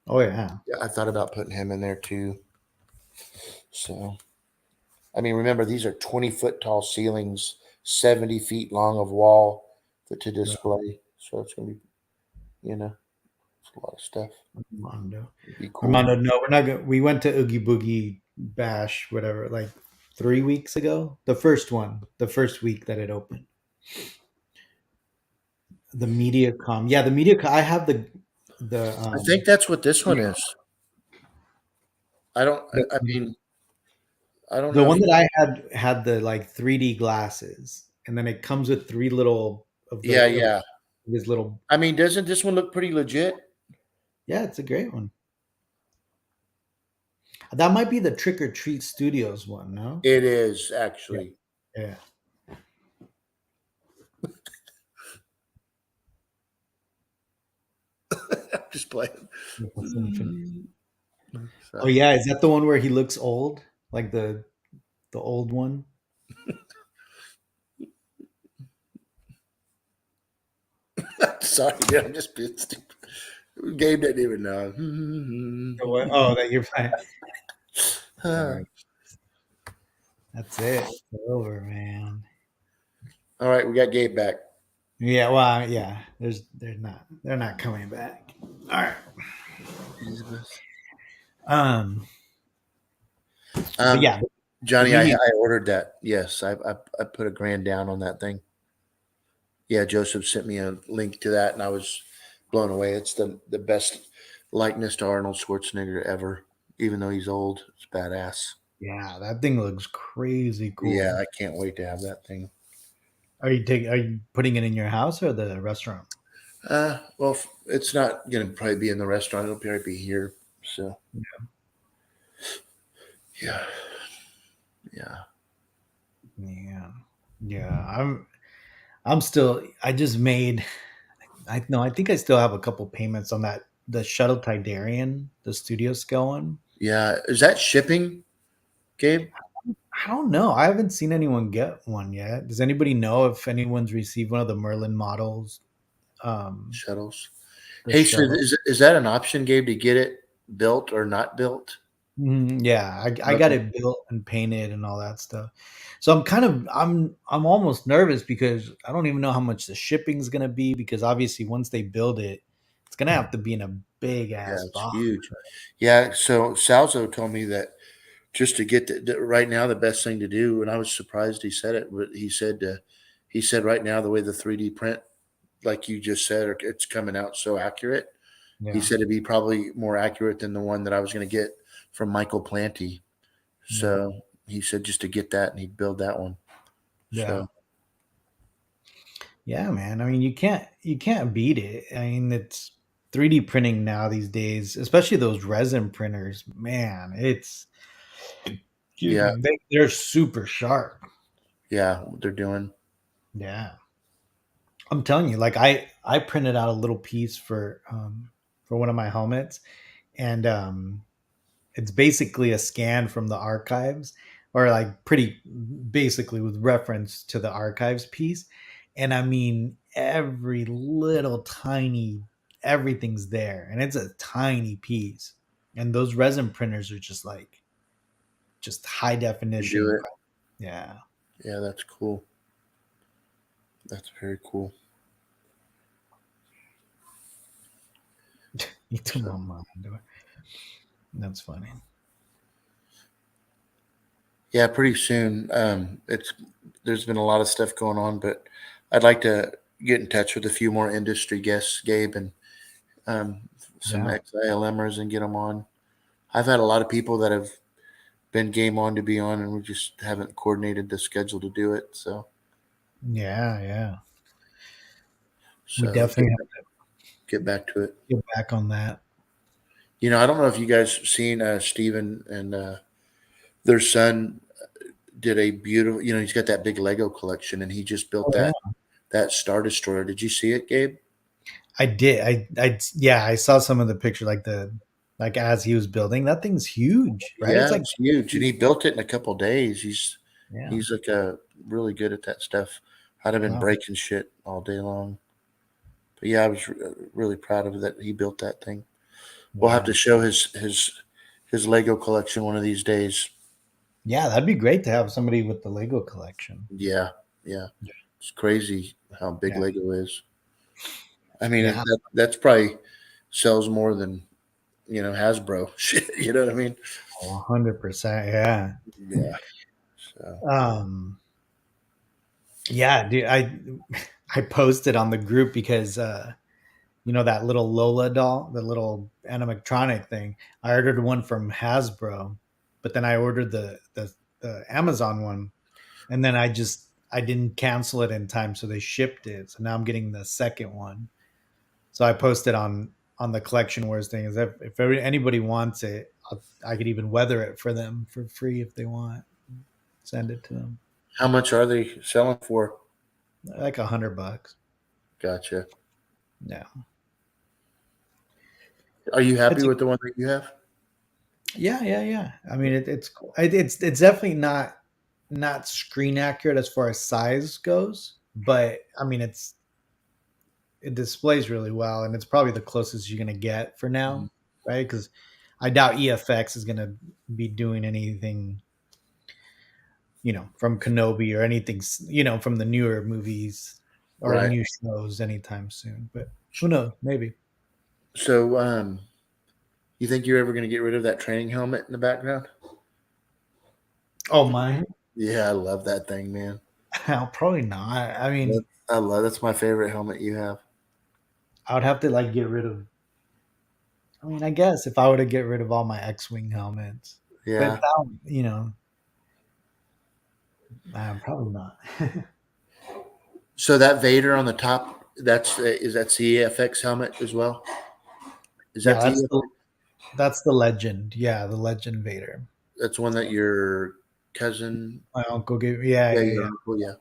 Oh yeah, Yeah, I thought about putting him in there too. So I mean, remember these are 20-foot tall ceilings, 70 feet long of wall to yeah. display. So it's gonna be, it's a lot of stuff. Armando. It'd be cool. Armando, no, we're not going. We went to Oogie Boogie Bash, whatever, like 3 weeks ago. The first one, the first week that it opened. The MediaCom. Yeah, the MediaCom. I have the I think that's what this one is. I don't. the, I mean, I don't the know if. one that I had the like 3D glasses, and then it comes with three little Yeah, of yeah. this little. I mean, doesn't this one look pretty legit? Yeah, it's a great one. That might be the Trick or Treat Studios one. No. It is Yeah. actually. Yeah. Just playing. That's infinite. Oh So, yeah, is that the one where he looks old, like the old one? sorry, dude, I'm just being stupid. Gabe didn't even The know. what? Oh, that you're playing. Sorry, that's it. It's over, man. All right, we got Gabe back. Yeah, well, yeah. They're not coming back. All right. Elizabeth. But Um, yeah, the Johnny, media. I ordered that. Yes, I put $1,000 down on that thing. Yeah, Joseph sent me a link to that, and I was blown away. It's the best likeness to Arnold Schwarzenegger ever, even though he's old. It's badass. Yeah, that thing looks crazy Yeah, cool. I can't wait to have that thing. Are you putting it in your house or the restaurant? Well, it's not gonna probably be in the restaurant. It'll probably be here. So yeah, yeah, Yeah. Yeah. I'm still I just made I know I think I still have a couple payments on that the Shuttle Tidarian, the studio scale one. yeah. Is that shipping, Gabe? I don't know. I haven't seen anyone get one yet. Does anybody know if anyone's received one of the Merlin models? Shuttles. The Hey, so shuttle. is that an option, Gabe, to get it built or not built? Mhm, yeah, I got Okay. it built and painted and all that stuff. So I'm almost nervous because I don't even know how much the shipping's gonna be because obviously once they build it, it's gonna have to be in a big Yeah, ass it's box. huge. Yeah, so Salzo told me that just to get right now the best thing to do, and I was surprised he said it, but he said right now the way the 3D print, like you just said, it's coming out so accurate. He Yeah, said it'd be probably more accurate than the one that I was going to get from Michael Planty. yeah, So he said just to get that and he'd build that one. yeah, So yeah, man. I mean, you can't beat it. I mean, it's 3D printing now these days, especially those resin printers. Man, it's excuse yeah, me, they're super sharp. yeah, what they're doing. Yeah, I'm telling you, like I printed out a little piece for one of my helmets, and it's basically a scan from the archives, or like pretty basically with reference to the archives piece. And I mean, every little tiny everything's there, and it's a tiny piece. And those resin printers are just like just high Can do definition. it. Yeah, Yeah, that's cool. That's very cool. you took So my mind. That's funny. yeah, pretty soon. It's there's been a lot of stuff going on, but I'd like to get in touch with a few more industry guests, Gabe, and some Yeah, XILMers and get them on. I've had a lot of people that have been game on to be on, and we just haven't coordinated the schedule to do it. So, yeah, yeah. We so definitely have. get back to it. get back on that. I don't know if you guys seen Steven and their son did a beautiful. He's got that big Lego collection, and he just built Oh yeah. that Star Destroyer. Did you see it, Gabe? I did. Yeah, I saw some of the picture, like like as he was building. That thing's huge, right? It's Yeah, like, it's huge, and he built it in a couple days. yeah. He's like really good at that stuff. I'd have been Wow. breaking shit all day long, but yeah, I was really proud of that. He built that thing. We'll have Yeah. to show his Lego collection one of these days. Yeah, that'd be great to have somebody with the Lego collection. Yeah, yeah, it's crazy how big Yeah. Lego is. I mean, Yeah. that's probably sells more than Hasbro. Shit, you know what I mean? 100%. Yeah. Yeah. So Um, yeah, dude, I posted on the group because that little Lola doll, the little animatronic thing. I ordered one from Hasbro, but then I ordered the Amazon one, and then I didn't cancel it in time, so they shipped it. So now I'm getting the second one. So I posted on the collection wars thing is that if anybody wants it, I could even weather it for them for free if they want. Send it to them, how much are they selling for? like $100. Gotcha. Yeah, Are you happy it's with the one that you have? yeah, yeah, yeah. I mean, it's cool. It's definitely not screen accurate as far as size goes, but I mean, it displays really well, and it's probably the closest you're gonna get for Mm. now, right? Because I doubt EFX is gonna be doing anything, from Kenobi or anything, from the newer movies or Right. new shows anytime soon. But who knows? Maybe. So, you think you're ever going to get rid of that training helmet in the background? Oh, mine? Yeah, I love that thing, man. Probably not. I mean, That's my favorite helmet you have. I would have to like get rid of. I mean, I guess if I were to get rid of all my X-wing helmets, but Yeah. that, probably not. So that Vader on the top, that CFX helmet as well? Is Yeah, that the that's the legend. Yeah, the legend Vader. that's one that your cousin? My uncle gave. Yeah, Yeah, yeah, your yeah, uncle. Yeah,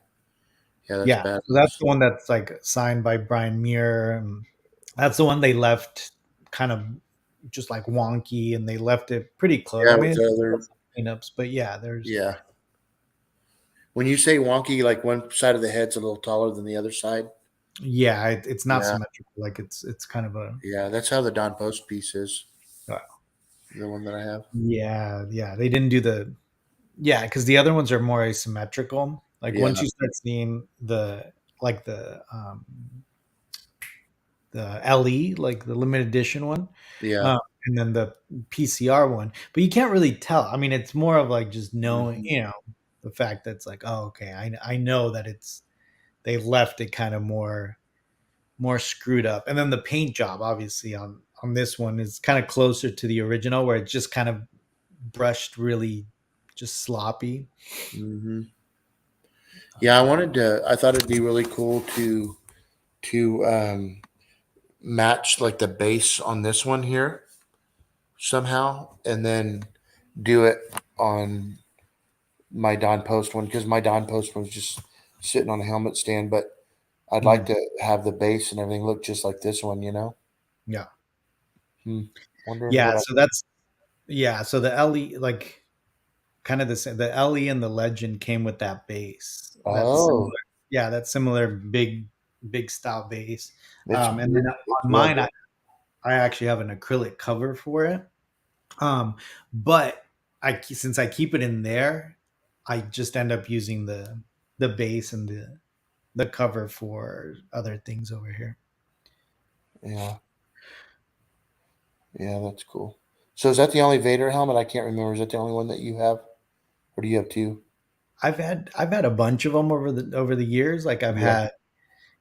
yeah, that's yeah. So that's badass. the one that's like signed by Brian Muir. And that's the one they left kind of just like wonky, and they left it pretty close. Yeah, I with mean, the other. it's cleanups, but yeah, there's Yeah. When you say wonky, like one side of the head's a little taller than the other side. yeah, it's not Yeah, symmetrical. Like it's kind of a yeah, that's how the Don Post piece is. uh, The one that I have. yeah, yeah. They didn't do yeah, because the other ones are more asymmetrical. Like once Yeah, you start seeing like the LE, like the limited edition one, yeah. uh, and then the PCR one. But you can't really tell. I mean, it's more of like just knowing, Hmm. the fact that it's like, oh, okay, I know that they left it kind of more screwed up. And then the paint job, obviously on this one is kind of closer to the original, where it's just kind of brushed really just sloppy. Hmm. Yeah, I thought it'd be really cool to match like the base on this one here somehow, and then do it on my Don Post one because my Don Post one was just sitting on a helmet stand. But I'd like Mm, to have the base and everything look just like this one. yeah, Hmm. Wondering yeah. what I. So that's yeah. So the LE, like kind of the same. The LE and the Legend came with that base. That's similar. Oh, Yeah, that's similar. Big style base. it's And then it's on well mine, done. I actually have an acrylic cover for it. But since I keep it in there, I just end up using the base and the cover for other things over here. Yeah, yeah, that's cool. So is that the only Vader helmet? I can't remember. Is that the only one that you have, or do you have two? I've had a bunch of them over the years. Like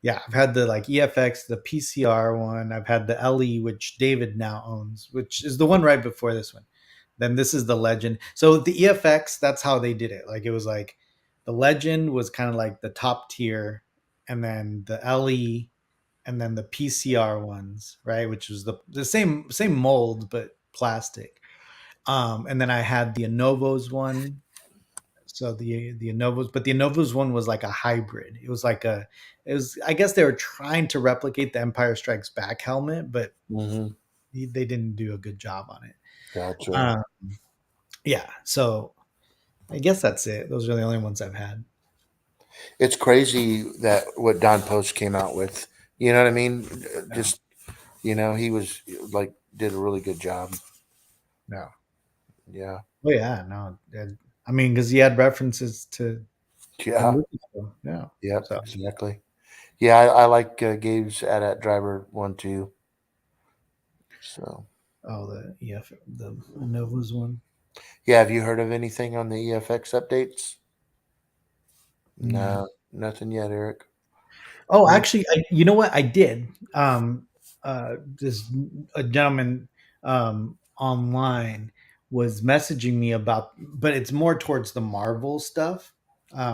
Yeah, I've had the like EFX, the PCR one. I've had the LE, which David now owns, which is the one right before this one. Then this is the Legend. So the EFX, that's how they did it. Like it was like the Legend was kind of like the top tier, and then the LE and then the PCR ones, right, which was the same mold but plastic. And then I had the Anovos one. So the Anovos, but the Anovos one was like a hybrid. It was, I guess they were trying to replicate the Empire Strikes Back helmet, but Hmm. they didn't do a good job on it. Gotcha. Uh, yeah, so I guess that's it. Those are the only ones I've had. It's crazy that what Don Post came out with. You know what I mean? Yeah, Just he was like did a really good job. yeah. Yeah, Oh yeah, no. I mean, because he had references to from yeah, Lucasfilm. Yeah. yep, So exactly. Yeah, I like Gabe's AT-AT driver one too. So oh the Novas one. yeah, have you heard of anything on the EFX updates? No. No, nothing yet, Eric. Oh, Mm. actually, you know what? I did. This a gentleman online was messaging me about, but it's more towards the Marvel stuff.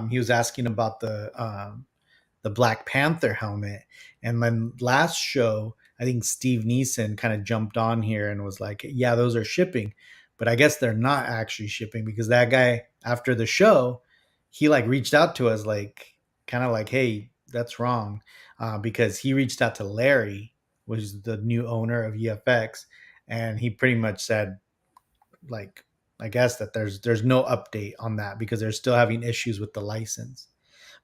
He was asking about the Black Panther helmet. And then last show, I think Steve Neeson kind of jumped on here and was like, "Yeah, those are shipping," but I guess they're not actually shipping because that guy after the show, he like reached out to us like kind of like, "Hey, that's wrong," because he reached out to Larry, which is the new owner of EFX, and he pretty much said like, I guess that there's no update on that because they're still having issues with the license.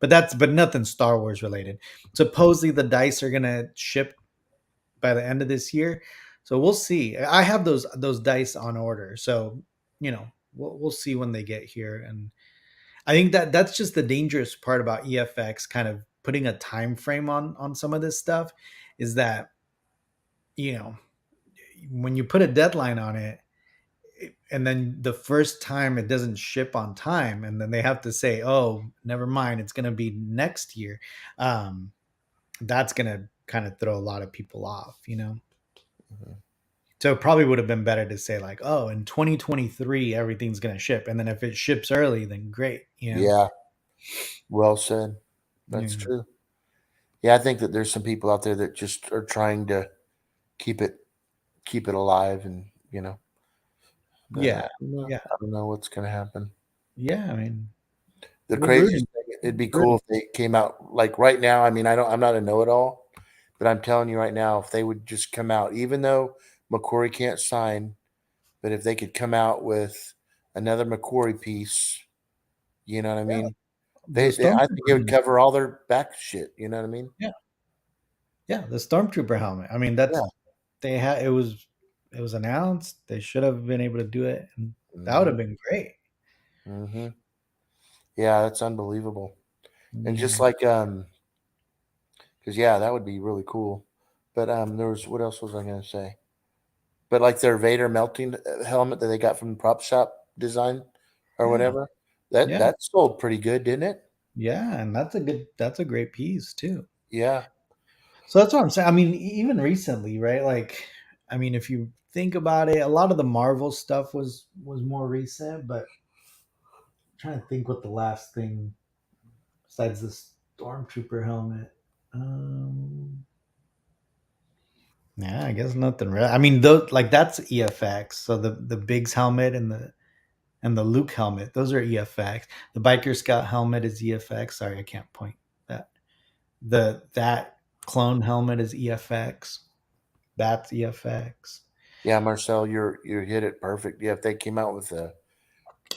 But nothing Star Wars related. Supposedly the dice are gonna ship by the end of this year, so we'll see. I have those dice on order, so we'll see when they get here. And I think that that's just the dangerous part about EFX, kind of putting a time frame on some of this stuff, is that you know when you put a deadline on it, and then the first time it doesn't ship on time, and then they have to say, oh, never mind, it's going to be next year. um, that's going to kind of throw a lot of people off. Mhm. So it probably would have been better to say like, oh, in 2023 everything's going to ship, and then if it ships early, then great. Yeah, well said. Yeah, That's true. Yeah, I think that there's some people out there that just are trying to keep it keep it alive, and but yeah, yeah, I don't know what's going to happen. yeah. I mean, The we're rooting, craziest thing, it'd be rooting. cool if they came out like right now. I mean, I'm not a know-it-all, but I'm telling you right now, if they would just come out, even though McQuarrie can't sign, but if they could come out with another McQuarrie piece, you know what I Yeah, mean? the I think it would stormtrooper. cover all their back shit. You know what I mean? Yeah, yeah, the stormtrooper helmet. I mean, Yeah. they had it was announced. They should have been able to do it, and that would Hmm. have been great. Hmm. Yeah, that's unbelievable. And just Yeah, like because yeah, that would be really cool. But there was what else was I gonna say? But like their Vader melting helmet that they got from the prop shop design or yeah, whatever, that yeah, that sold pretty good, didn't it? yeah, and that's a great piece too. Yeah. So that's what I'm saying. I mean, even recently, right? Like, I mean, if you think about it, a lot of the Marvel stuff was more recent. But I'm trying to think what the last thing besides the stormtrooper helmet. Um, yeah, I guess nothing real. I mean, those like that's EFX. So the Biggs helmet and the Luke helmet, those are EFX. The Biker Scout helmet is EFX. Sorry, I can't point that. That clone helmet is EFX. That's EFX. Yeah, Marcel, you hit it perfect. Yeah, if they came out with the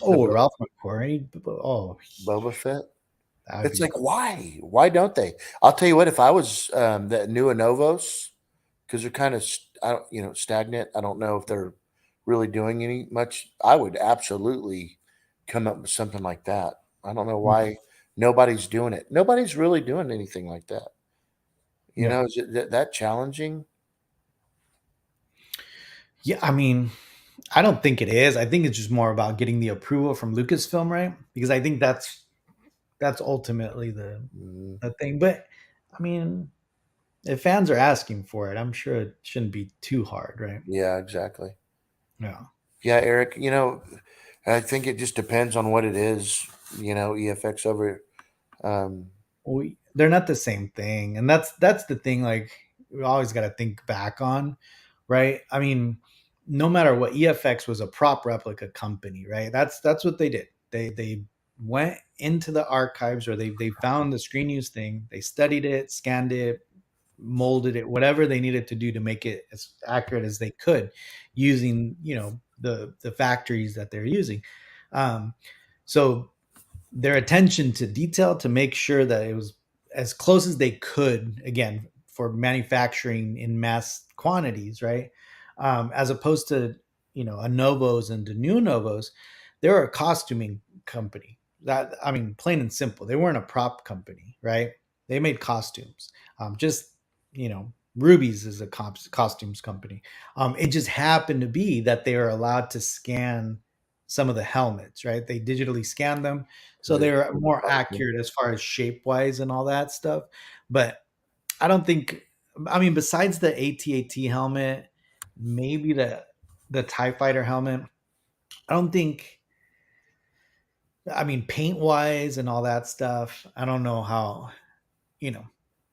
Oh, Ralph McQuarrie. Oh, Boba Fett, that would it's be like cool. why? Why don't they? I'll tell you what, if I was that new Anovos, because they're kind of I don't stagnant. I don't know if they're really doing any much. I would absolutely come up with something like that. I don't know why nobody's doing it. Nobody's really doing anything like that. Yeah. Is it that challenging? Yeah, I mean, I don't think it is. I think it's just more about getting the approval from Lucasfilm, right? Because I think that's ultimately Mm, the thing. But I mean, if fans are asking for it, I'm sure it shouldn't be too hard, right? yeah, exactly. Yeah. Yeah, Eric. I think it just depends on what it is. EFX over. Um, they're not the same thing, and that's the thing. Like we always got to think back on, right? I mean, no matter what, EFX was a prop replica company, right? That's what they did. They went into the archives, or they found the screen use thing. They studied it, scanned it, molded it, whatever they needed to do to make it as accurate as they could, using the factories that they're using. Um, so their attention to detail to make sure that it was as close as they could, again, for manufacturing in mass quantities, right? As opposed to a Novos and the new Novos, they're a costuming company. That, I mean, plain and simple, they weren't a prop company, right? They made costumes. Just Ruby's is a costumes company. It just happened to be that they are allowed to scan some of the helmets, right? They digitally scan them, so The they're more accurate as far as shape wise and all that stuff. But I don't think, I mean, besides the AT-AT helmet, maybe the TIE Fighter helmet, I don't think, I mean, paint wise and all that stuff, I don't know you know,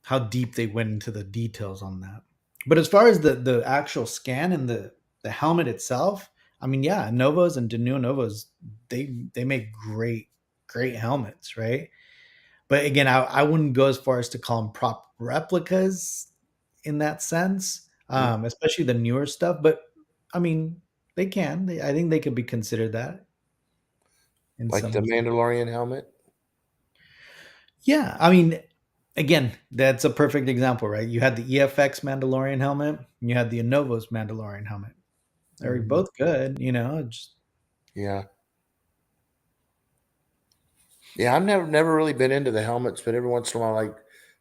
how deep they went into the details on that. But as far as the actual scan and the helmet itself, I mean, yeah, Novos and Denuo Novos, they make great helmets, right? But again, I wouldn't go as far as to call them prop replicas in that sense, especially the newer stuff. But I mean, they can. I think they could be considered that in like the some. Mandalorian helmet. Yeah, I mean, again, that's a perfect example, right? You had the EFX Mandalorian helmet, and you had the Anovos Mandalorian helmet. They're Mhm. both good, just Yeah. Yeah, I've never really been into the helmets, but every once in a while, I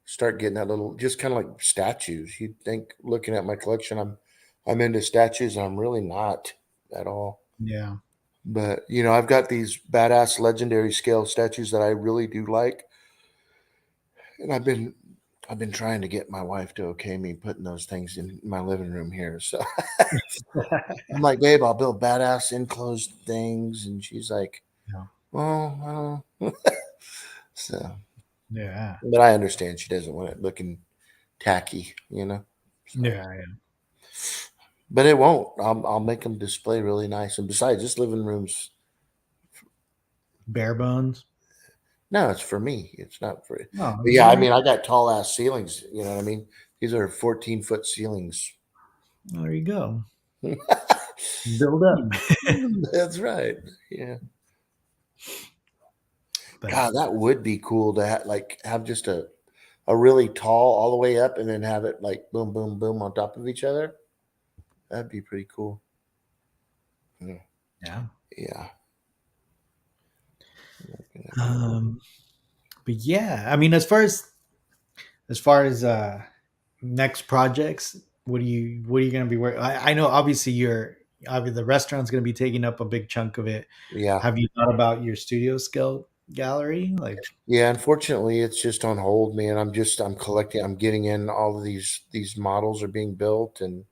start getting that little, just kind of like statues. You'd think, looking at my collection, I'm into statues, and I'm really not at all. yeah. But I've got these badass legendary scale statues that I really do like, and I've been trying to get my wife to okay me putting those things in my living room here. So I'm like, babe, I'll build badass enclosed things, and she's like, Yeah. well, so. Yeah. But I understand she doesn't want it looking tacky. So, Yeah. Yeah. but it won't. I'll make them display really nice. And besides, this living room's Bare bones. no, it's for me. It's not for. Oh, But yeah, I there you mean, I got tall ass ceilings. You know what I mean? These are 14-foot ceilings. there you go. Build up. That's right. Yeah. But God, that would be cool to have just a really tall all the way up, and then have it like boom, boom, boom on top of each other. That'd be pretty cool. Yeah. yeah. Yeah. Um, but yeah, I mean, as far as next projects, what are you going to be working? I know obviously the restaurant's going to be taking up a big chunk of it. Yeah. Have you thought about your studio scale gallery? Like, Yeah, unfortunately, it's just on hold, man. I'm collecting. I'm getting in all of these models are being built, and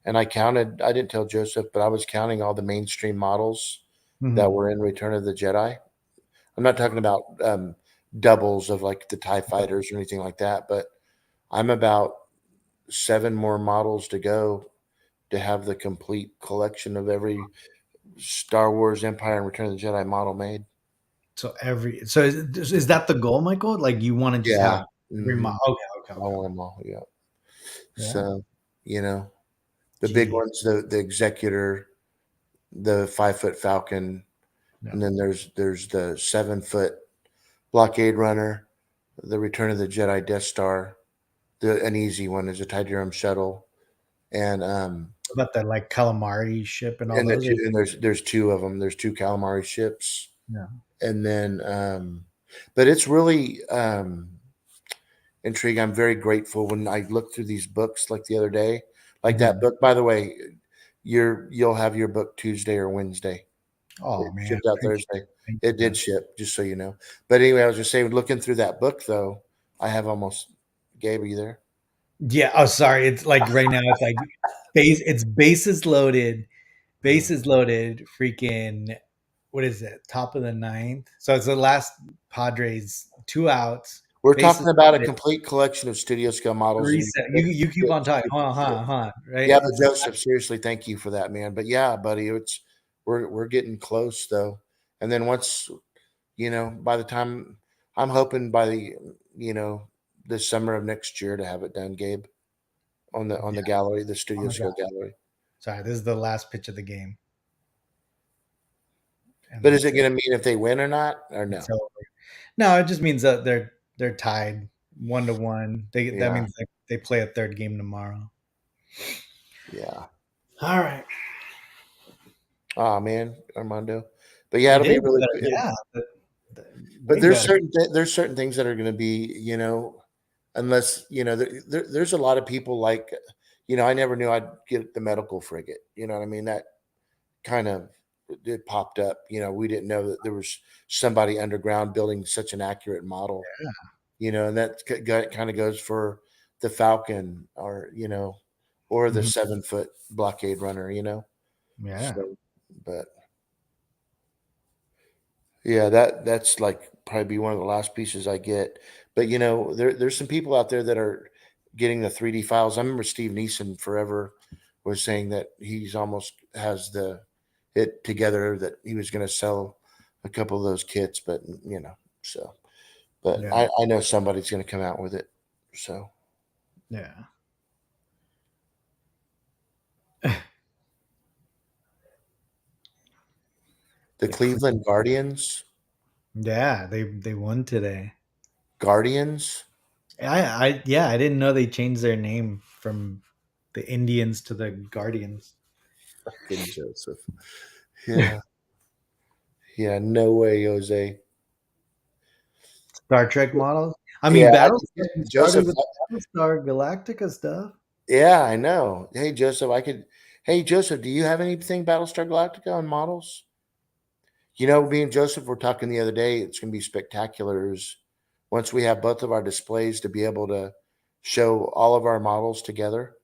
I counted. I didn't tell Joseph, but I was counting all the mainstream models that mhm. were in Return of the Jedi. I'm not talking about doubles of like the Tie Fighters or anything like that, but I'm about 7 more models to go to have the complete collection of every Star Wars Empire and Return of the Jedi model made. So is that the goal, Michael? Like you want to just Yeah. have every Hmm. okay, okay, I okay, want okay. them all. Yeah. Yeah. So, you know, the big Gee. ones, the Executor, the 5-foot Falcon, Yeah. and then there's the 7-foot Blockade Runner, the Return of the Jedi Death Star. An easy one is a Tidyrum shuttle, and What about that like calamari ship and all and the those? two, and there's two of them. There's two calamari ships, Yeah. and then but it's really intriguing. I'm very grateful when I look through these books like the other day, like that Mhm. book. By the way, you'll have your book Tuesday or Wednesday. Oh It man, shipped out appreciate Thursday. it. Thank It you, did man. ship, just so you know. But anyway, I was just saying, looking through that book though, I have almost Gabe, are you there? Yeah. Oh, sorry. It's like right now. It's like it's Uh, bases loaded. Freaking what is it? Top of the ninth. So it's the last Padres 2 outs. We're Faces talking about a fit, complete collection of studio scale models, and reset. You keep on talking. Huh. Right? yeah, but It's Joseph, seriously, thank you for that, man. But yeah, buddy, it's we're getting close though. And then once, by the time I'm hoping by you know, the summer of next year to have it done, Gabe, on the yeah. gallery, the Oh studio my god. scale gallery. Sorry, this is the last pitch of the game, and But is it that's it. going to mean if they win or not, or It's no? over. No, it just means that they're tied 1-1. That Yeah, means they play a third game tomorrow. yeah. All right. Oh man, Armando. But yeah, It it'll be is really. better. Yeah, But way better. there's certain things that are going to be, unless there's a lot of people like, I never knew I'd get the medical frigate. You know what I mean? That kind of it popped up. We didn't know that there was somebody underground building such an accurate model. And that kind of goes for the Falcon, or the Mhm. 7-foot blockade runner. Yeah. So, but yeah, that's like probably be one of the last pieces I get. But there's some people out there that are getting the 3D files. I remember Steve Neeson forever was saying that he's almost has the it together that he was going to sell a couple of those kits, but so but Yeah. I know somebody's going to come out with it. So Yeah. the The Cle- Cleveland yeah, they won today. Guardians, I didn't know they changed their name from the Indians to the Guardians. fucking Joseph. Yeah, yeah, no way, Jose. Star Trek models. I mean, Yeah, Battlestar started Joseph. with Battlestar Galactica stuff. Yeah, I know. Hey, Joseph, I could. Hey, Joseph, do you have anything Battlestar Galactica on models? Me and Joseph were talking the other day. It's going to be spectaculars once we have both of our displays to be able to show all of our models together.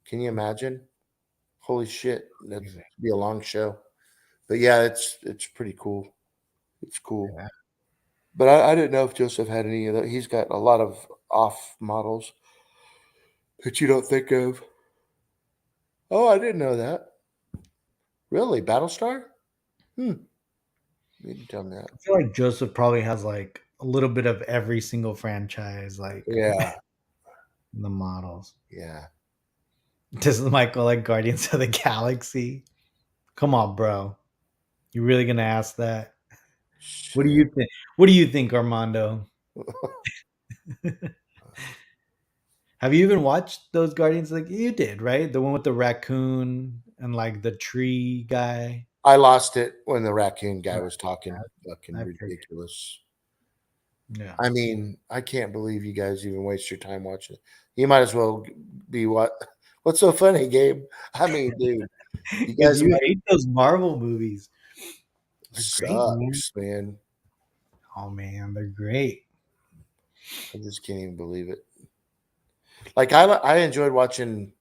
Can you imagine? Holy shit, that'd Amazing. be a long show. But yeah, it's pretty cool. It's cool. Yeah. But I didn't know if Joseph had any of that. He's got a lot of off models that you don't think of. Oh, I didn't know that. Really, Battlestar? Hmm. You didn't tell me that. I feel like Joseph probably has like a little bit of every single franchise, like Yeah, the models. yeah. This is Michael like Guardians of the Galaxy. Come on, bro. You really gonna ask that? What do Shit. you think? What do you think, Armando? Have you even watched those Guardians? Like you did, right? The one with the raccoon and like the tree guy. I lost it when the raccoon guy Right. was talking. Fucking I figured. ridiculous. Yeah. I mean, I can't believe you guys even waste your time watching it. You might as well be what? What's so funny, Gabe? I mean, dude, you Because guys you might hate those Marvel movies. They're great, man. sucks, man. Oh man, they're great. I just can't even believe it. Like I enjoyed watching,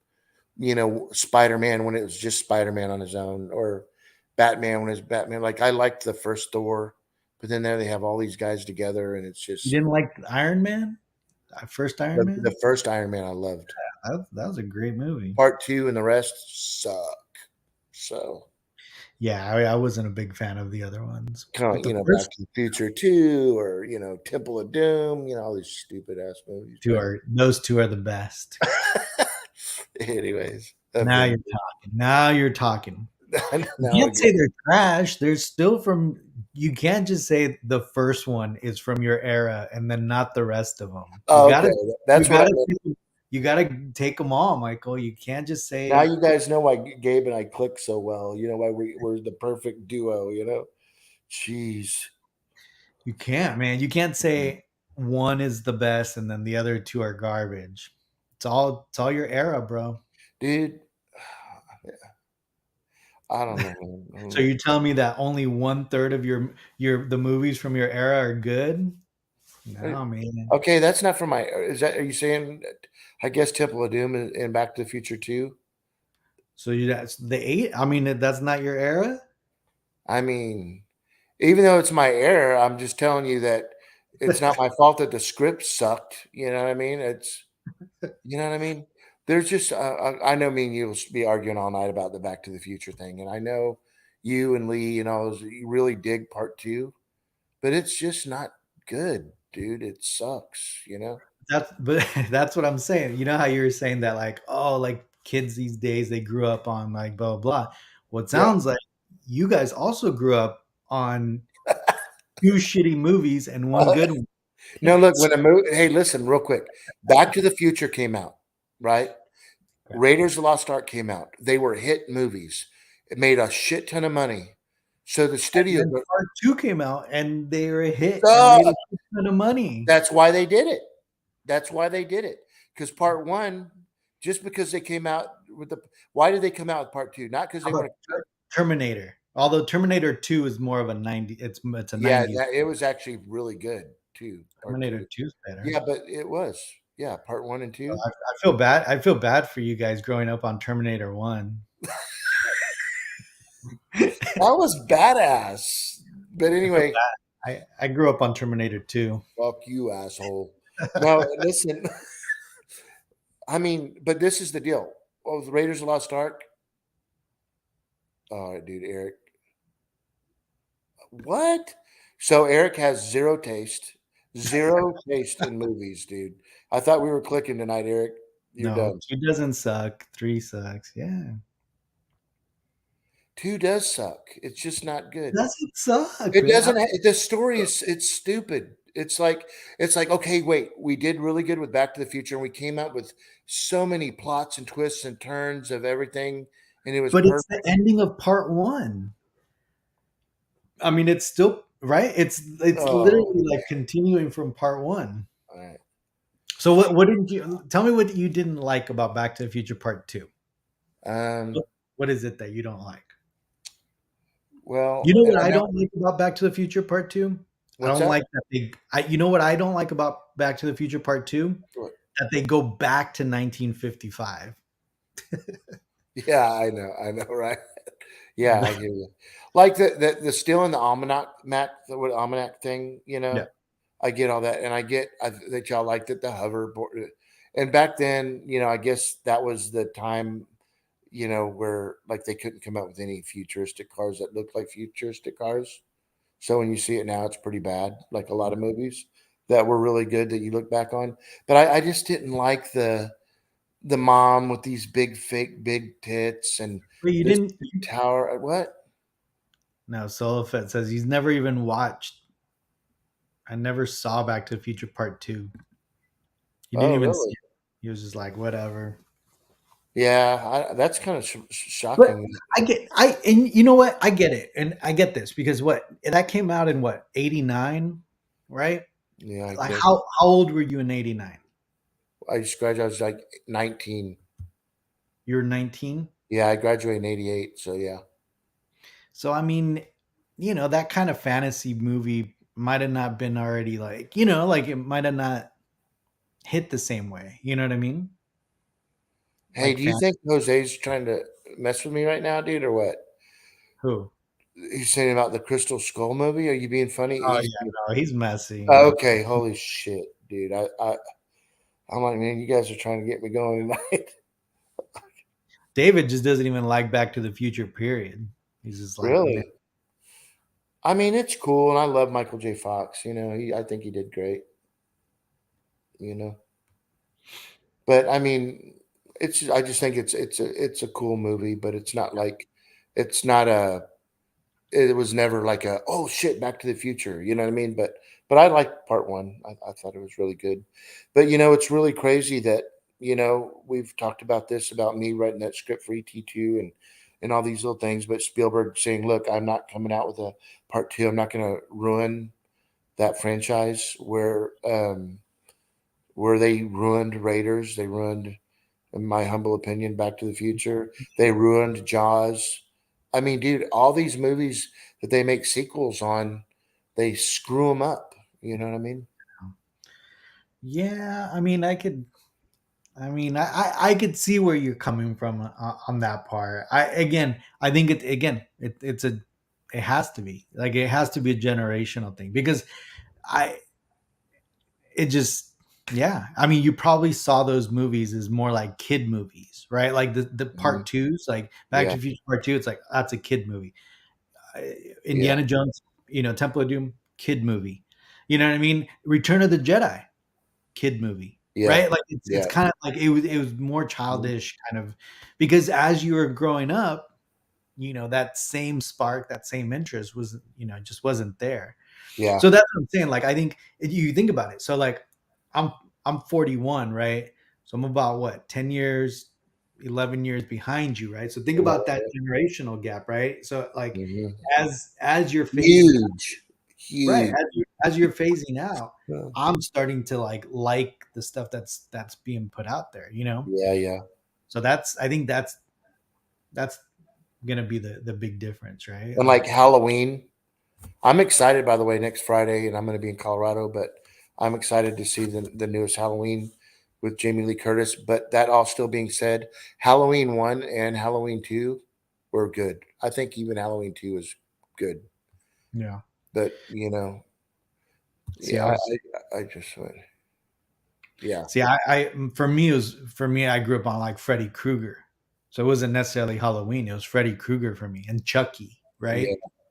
Spider Man when it was just Spider Man on his own, or Batman when it was Batman. Like I liked the first Thor, but then there they have all these guys together, and it's You just didn't like Iron Man? First Iron the Man? first Iron Man I loved. That was a great movie. Part two and the rest suck. So Yeah, I wasn't a big fan of the other ones, kind of but the Back first to the Future 2, or Temple of Doom, all these stupid ass movies. two But are those two are the best. anyways, Now Avengers. you're talking. Now you're talking. You Now can't say they're trash. They're still from. You can't just say the first one is from your era and then not the rest of them. You oh, okay, gotta, you that's what I gotta, meant. you gotta take them all, Michael. You can't just Now say you guys know why Gabe and I click so well. You know why we're the perfect duo. Jeez. you can't, man. You can't say one is the best and then the other two are garbage. It's all your era, bro. Dude, I don't know, man. I don't So know. you're telling me that only one third of your the movies from your era are good? No, man. Okay, that's not from my. Is that? Are you saying? I guess Temple of Doom and Back to the Future 2. So that's the eight. I mean, that's not your era. I mean, even though it's my error, I'm just telling you that It's not my fault that the script sucked. You know what I mean? You know what I mean? There's just, I know me and you will be arguing all night about the Back to the Future thing, and I know you and Lee and all those, you really dig part two, but it's just not good, dude. It sucks, you know? But that's what I'm saying. You know how you were saying that, like, oh, like kids these days they grew up on like blah blah blah. What Yeah. sounds like you guys also grew up on two shitty movies and one good one. No, look, when a movie, hey, listen, real quick. Back to the Future came out, right? Yeah. Raiders of the Lost Ark came out. They were hit movies. It made a shit ton of money. So the And studio then part two came out and they were a hit and made a sucked. ton of money. That's why they did it. That's why they did it. Because part one, just because they came out with the, why did they come out with part two? Not because How they about want to, Terminator? Although Terminator 2 is more of a 90, it's a yeah, 90s. that, it was actually really good too. Part Terminator two. 2 is better. Yeah, but it was. Yeah, part one and So two. I feel bad. I feel bad for you guys growing up on Terminator 1. That was badass. But I feel anyway, bad. I grew up on Terminator 2. fuck you, asshole. No, listen. I mean, but this is the deal. Oh, the Raiders of the Lost Ark. All right, dude, Eric. What? So Eric has zero taste in movies, dude. I thought we were clicking tonight, Eric. You're No, done. 2 doesn't suck. 3 sucks. Yeah. Two does suck. It's just not good. Doesn't suck, It man. doesn't. The story is it's stupid. It's like okay, wait, we did really good with Back to the Future, and we came out with so many plots and twists and turns of everything, and it was But it's perfect. the ending of part 1. I mean, it's still right? It's Oh, literally like continuing from part 1. all right. So what didn't you tell me what you didn't like about Back to the Future Part 2? Um, What is it that you don't like? You well, know and what I I know don't like about Back to the Future Part 2? I what's don't that? like that you know what I don't like about Back to the Future Part 2? What? That they go back to 1955. Yeah, I know, right? Yeah, I hear you. Like the still in the almanac thing, you Yeah. know. I get all that, and I get that y'all liked it, the hoverboard. And back then, I guess that was the time, where like they couldn't come up with any futuristic cars that looked like futuristic cars. So when you see it now, it's pretty bad, like a lot of movies that were really good that you look back on. But I just didn't like the mom with these big fake big tits and But you this didn't big tower. What? no, Solofet says he's never even watched. I never saw Back to the Future Part 2. He didn't Oh, even see really? it. He was just like, whatever. Yeah, that's kind of But shocking. and you know what? I get it. And I get this because that came out in what, 89, right? Yeah, I Like guess. how old were you in 89? I just graduated. I was like 19. You were 19? Yeah, I graduated in 88. So yeah. So I mean, that kind of fantasy movie might have not been already like, like it might have not hit the same way. You know what I mean? Hey, Like do you fan think Jose's trying to mess with me right now, dude, or what? who? He's saying about the Crystal Skull movie. Are you being funny? Oh yeah, no, he's messy. Okay. Holy shit, dude. I'm like, man, you guys are trying to get me going tonight. David just doesn't even like Back to the Future, period. He's just like, man. Really? I mean, it's cool, and I love Michael J. Fox. I think he did great. You know, but I mean, I just think it's a cool movie, but it's not like it's not a it was never like a oh shit Back to the Future, you know what I mean? But I liked part one. I thought it was really good. But it's really crazy that we've talked about this about me writing that script for ET2 and all these little things, but Spielberg saying, "Look, I'm not coming out with a part two. I'm not going to ruin that franchise where they ruined Raiders, they ruined, in my humble opinion, Back to the Future. They ruined Jaws. I mean, dude, all these movies that they make sequels on, they screw them up. You know what I mean? Yeah, I mean, I could see where you're coming from on that part. I think it has to be like it has to be a generational thing because I it just, yeah. I mean, you probably saw those movies as more like kid movies, right? Like the Mhm. part twos, like Back Yeah, to the Future Part Two. It's like that's a kid movie. Uh, yeah, Indiana Jones, Temple of Doom, kid movie. You know what I mean? Return of the Jedi, kid movie, yeah, right? Like it's yeah, kind of like it was more mhm, childish kind of, because as you were growing up, that same spark, that same interest was, just wasn't there. yeah, So that's what I'm saying. Like I think if you think about it. So like I'm I'm 41, right? So I'm about what, 10 years, 11 years behind you, right? So think yeah, about that generational gap, right? So like mhm. as you're phasing out, Huge, right, huge. as you're phasing out, Yeah, I'm starting to like the stuff that's being put out there, you know? yeah, yeah. So I think that's gonna be the big difference, right? And like Halloween, I'm excited, by the way, next Friday, and I'm going to be in Colorado, but I'm excited to see the newest Halloween with Jamie Lee Curtis. But that all still being said, Halloween 1 and Halloween 2 were good. I think even Halloween 2 is good. Yeah. But, See, yeah, I was I just went, yeah, See, for me, I grew up on like Freddy Krueger. So it wasn't necessarily Halloween. It was Freddy Krueger for me and Chucky, yeah. right?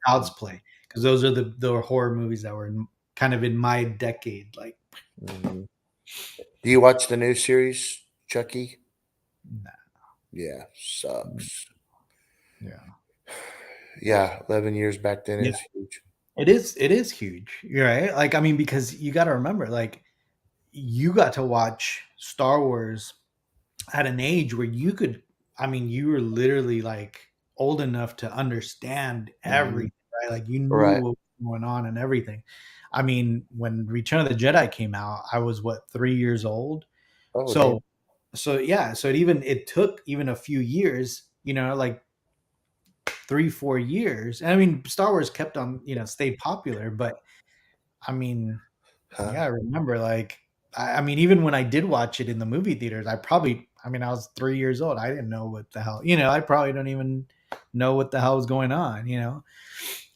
Child's Play. Because those are the horror movies that were kind of in my decade. Like, Mhm. Do you watch the new series, Chucky? nah, Yeah, sucks. yeah. Yeah, 11 years back then Yeah. is huge. It is huge. You're right. Like, I mean, because you gotta remember, like, you got to watch Star Wars at an age where you could, I mean, you were literally like old enough to understand Mhm. everything, right? Like you knew Right. what was going on and everything. I mean, when Return of the Jedi came out, I was what, 3 years old. Oh, damn. So yeah, so it took even a few years, like 3-4 years. And I mean, Star Wars kept on, stayed popular, but I mean, you Huh? gotta remember, like, I mean, even when I did watch it in the movie theaters, I mean, I was 3 years old. I didn't know what the hell, I probably don't even know what the hell was going on.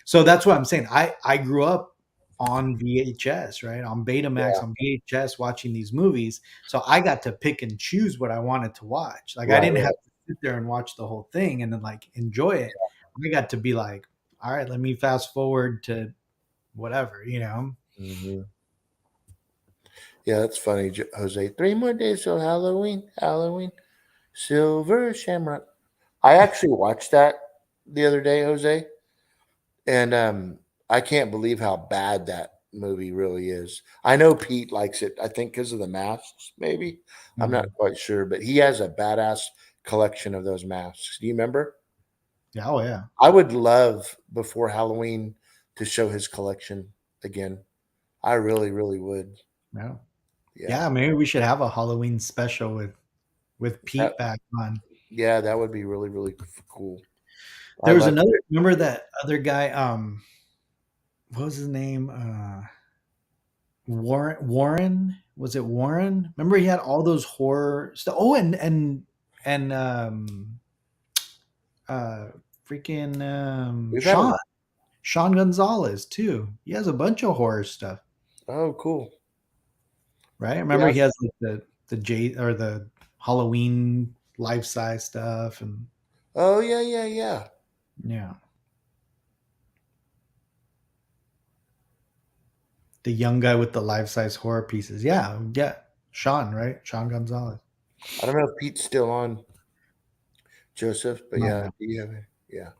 So that's what I'm saying. I grew up on VHS, right? On Betamax, Yeah. on VHS, watching these movies. So I got to pick and choose what I wanted to watch. Like I Right, didn't have right. to sit there and watch the whole thing and then like enjoy it. I got to be like, all right, let me fast forward to whatever. Mhm. Yeah, that's funny, Jose. 3 more days till Halloween. Halloween. Silver Shamrock. I actually watched that the other day, Jose, and I can't believe how bad that movie really is. I know Pete likes it. I think because of the masks, maybe. I'm not Mhm. quite sure, but he has a badass collection of those masks. Do you remember? Yeah, oh yeah. I would love before Halloween to show his collection again. I really, really would. Yeah. Yeah. Yeah, maybe we should have a Halloween special with That Pete back on. Yeah, that would be really, really cool. I There was like another, remember that other guy, what was his name? Warren? Was it Warren? Remember he had all those horror stuff. Oh, and uh freaking we've had a Sean. lot. Sean Gonzalez too. He has a bunch of horror stuff, Oh, cool. right? Remember Yeah. he has like the J or the Halloween life size stuff and Oh, yeah, yeah, yeah. yeah. The young guy with the life size horror pieces. Yeah, yeah. Sean, right? Sean Gonzalez. I don't know if Pete's still on, Joseph, but Might yeah. not. Yeah.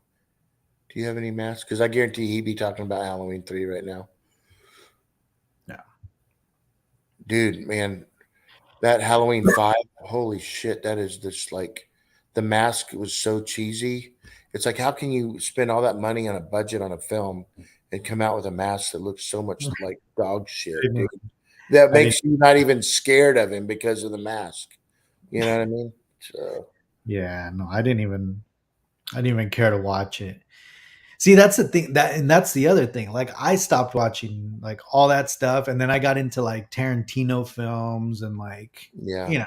Do you have any masks? Because I guarantee he'd be talking about Halloween 3 right now. Yeah. Dude, man, that Halloween 5, holy shit, that is just like the mask was so cheesy. It's like, how can you spend all that money on a budget on a film and come out with a mask that looks so much like dog I shit, dude? didn't, That I didn't makes you not even scared of him because of the mask. You know what I mean? So, yeah, no, I didn't even care to watch it. See, that's the thing that's the other thing. Like I stopped watching like all that stuff and then I got into like Tarantino films and like, yeah. you know,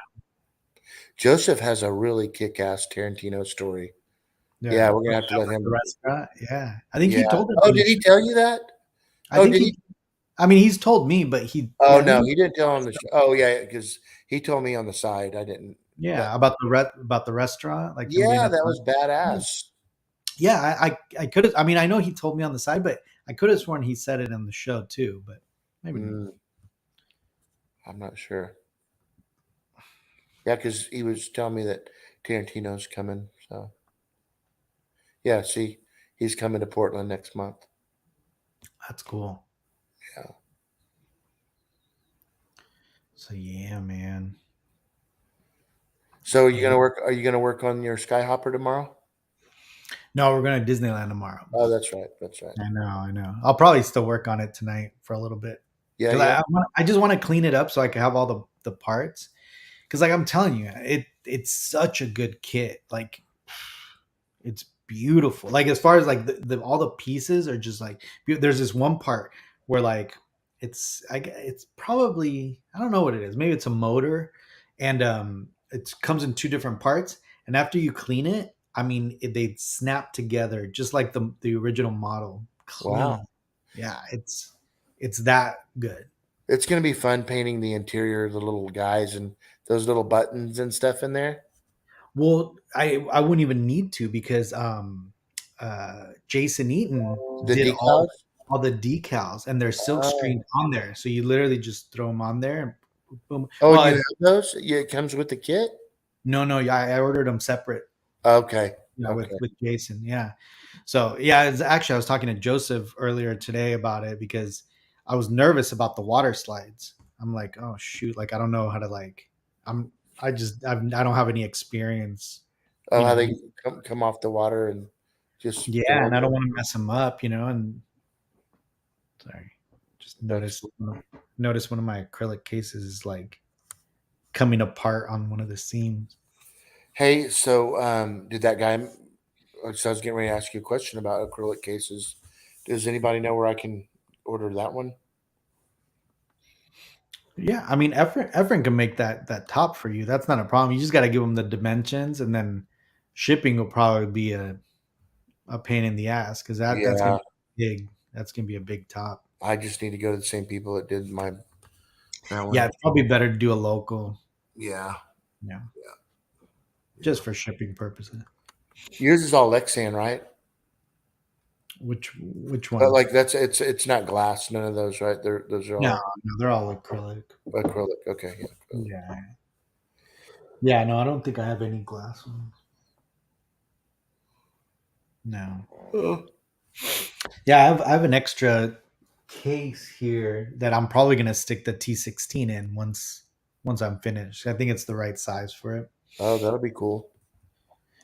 Joseph has a really kick-ass Tarantino story. Yeah, yeah. we're gonna have to let The him. restaurant. Yeah. I think Yeah. he told it Oh, on did his he show. tell you that? I Oh, think did he? I mean, he's told me, but Oh yeah, no, he didn't tell on the show. Oh yeah, because he told me on the side. I didn't. That yeah, about the restaurant, like him being yeah, at that the was badass. yeah, I could have. I mean, I know he told me on the side, but I could have sworn he said it in the show too. But maybe not. Mm, I'm not sure. Yeah, because he was telling me that Tarantino's coming. So yeah, see, he's coming to Portland next month. That's cool. Yeah. So yeah, man. So are you Yeah. gonna work? Are you gonna work on your Skyhopper tomorrow? No, we're going to Disneyland tomorrow. Oh, that's right. That's right. I know, I know. I'll probably still work on it tonight for a little bit Yeah, because yeah. I just want to clean it up so I can have all the parts. Because like I'm telling you, it's such a good kit. Like it's beautiful. Like as far as like the all the pieces are just like there's this one part where like it's probably I don't know what it is. Maybe it's a motor, and it comes in two different parts. And after you clean it, I mean they snap together just like the original model, Wow. clean. Yeah, it's that good. It's gonna be fun painting the interior, the little guys and those little buttons and stuff in there. Well, I wouldn't even need to because Jason Eaton The did decals. all the decals and they're silk screened Oh, on there. So you literally just throw them on there and boom. oh, Well, you have those? Yeah, it comes with the kit. no, yeah, I ordered them separate. Okay. Yeah, Okay. with Jason. Yeah. So yeah, it's actually I was talking to Joseph earlier today about it because I was nervous about the water slides. I'm like, oh shoot, like I don't know how to like. I'm I don't have any experience, Oh, you how know, they come off the water and just yeah, go in and I there. don't want to mess them up, and sorry, just That's cool. notice one of my acrylic cases is like coming apart on one of the seams. Hey, so did that guy? So I was getting ready to ask you a question about acrylic cases. Does anybody know where I can order that one? Yeah, I mean, Efren can make that top for you. That's not a problem. You just got to give him the dimensions, and then shipping will probably be a pain in the ass because that's gonna Yeah, be big. That's gonna be a big top. I just need to go to the same people that did my that Yeah, one. it's probably better to do a local, Yeah, yeah, yeah. just for shipping purposes. Yours is all Lexan, right? Which But one? like that's it's not glass. None of those, right? Those are No, all no, they're all acrylic. acrylic. Okay, yeah, acrylic. Yeah, yeah. No, I don't think I have any glass ones. No. Oh, Yeah, I have an extra case here that I'm probably gonna stick the T16 in once I'm finished. I think it's the right size for it. oh, that'll be cool.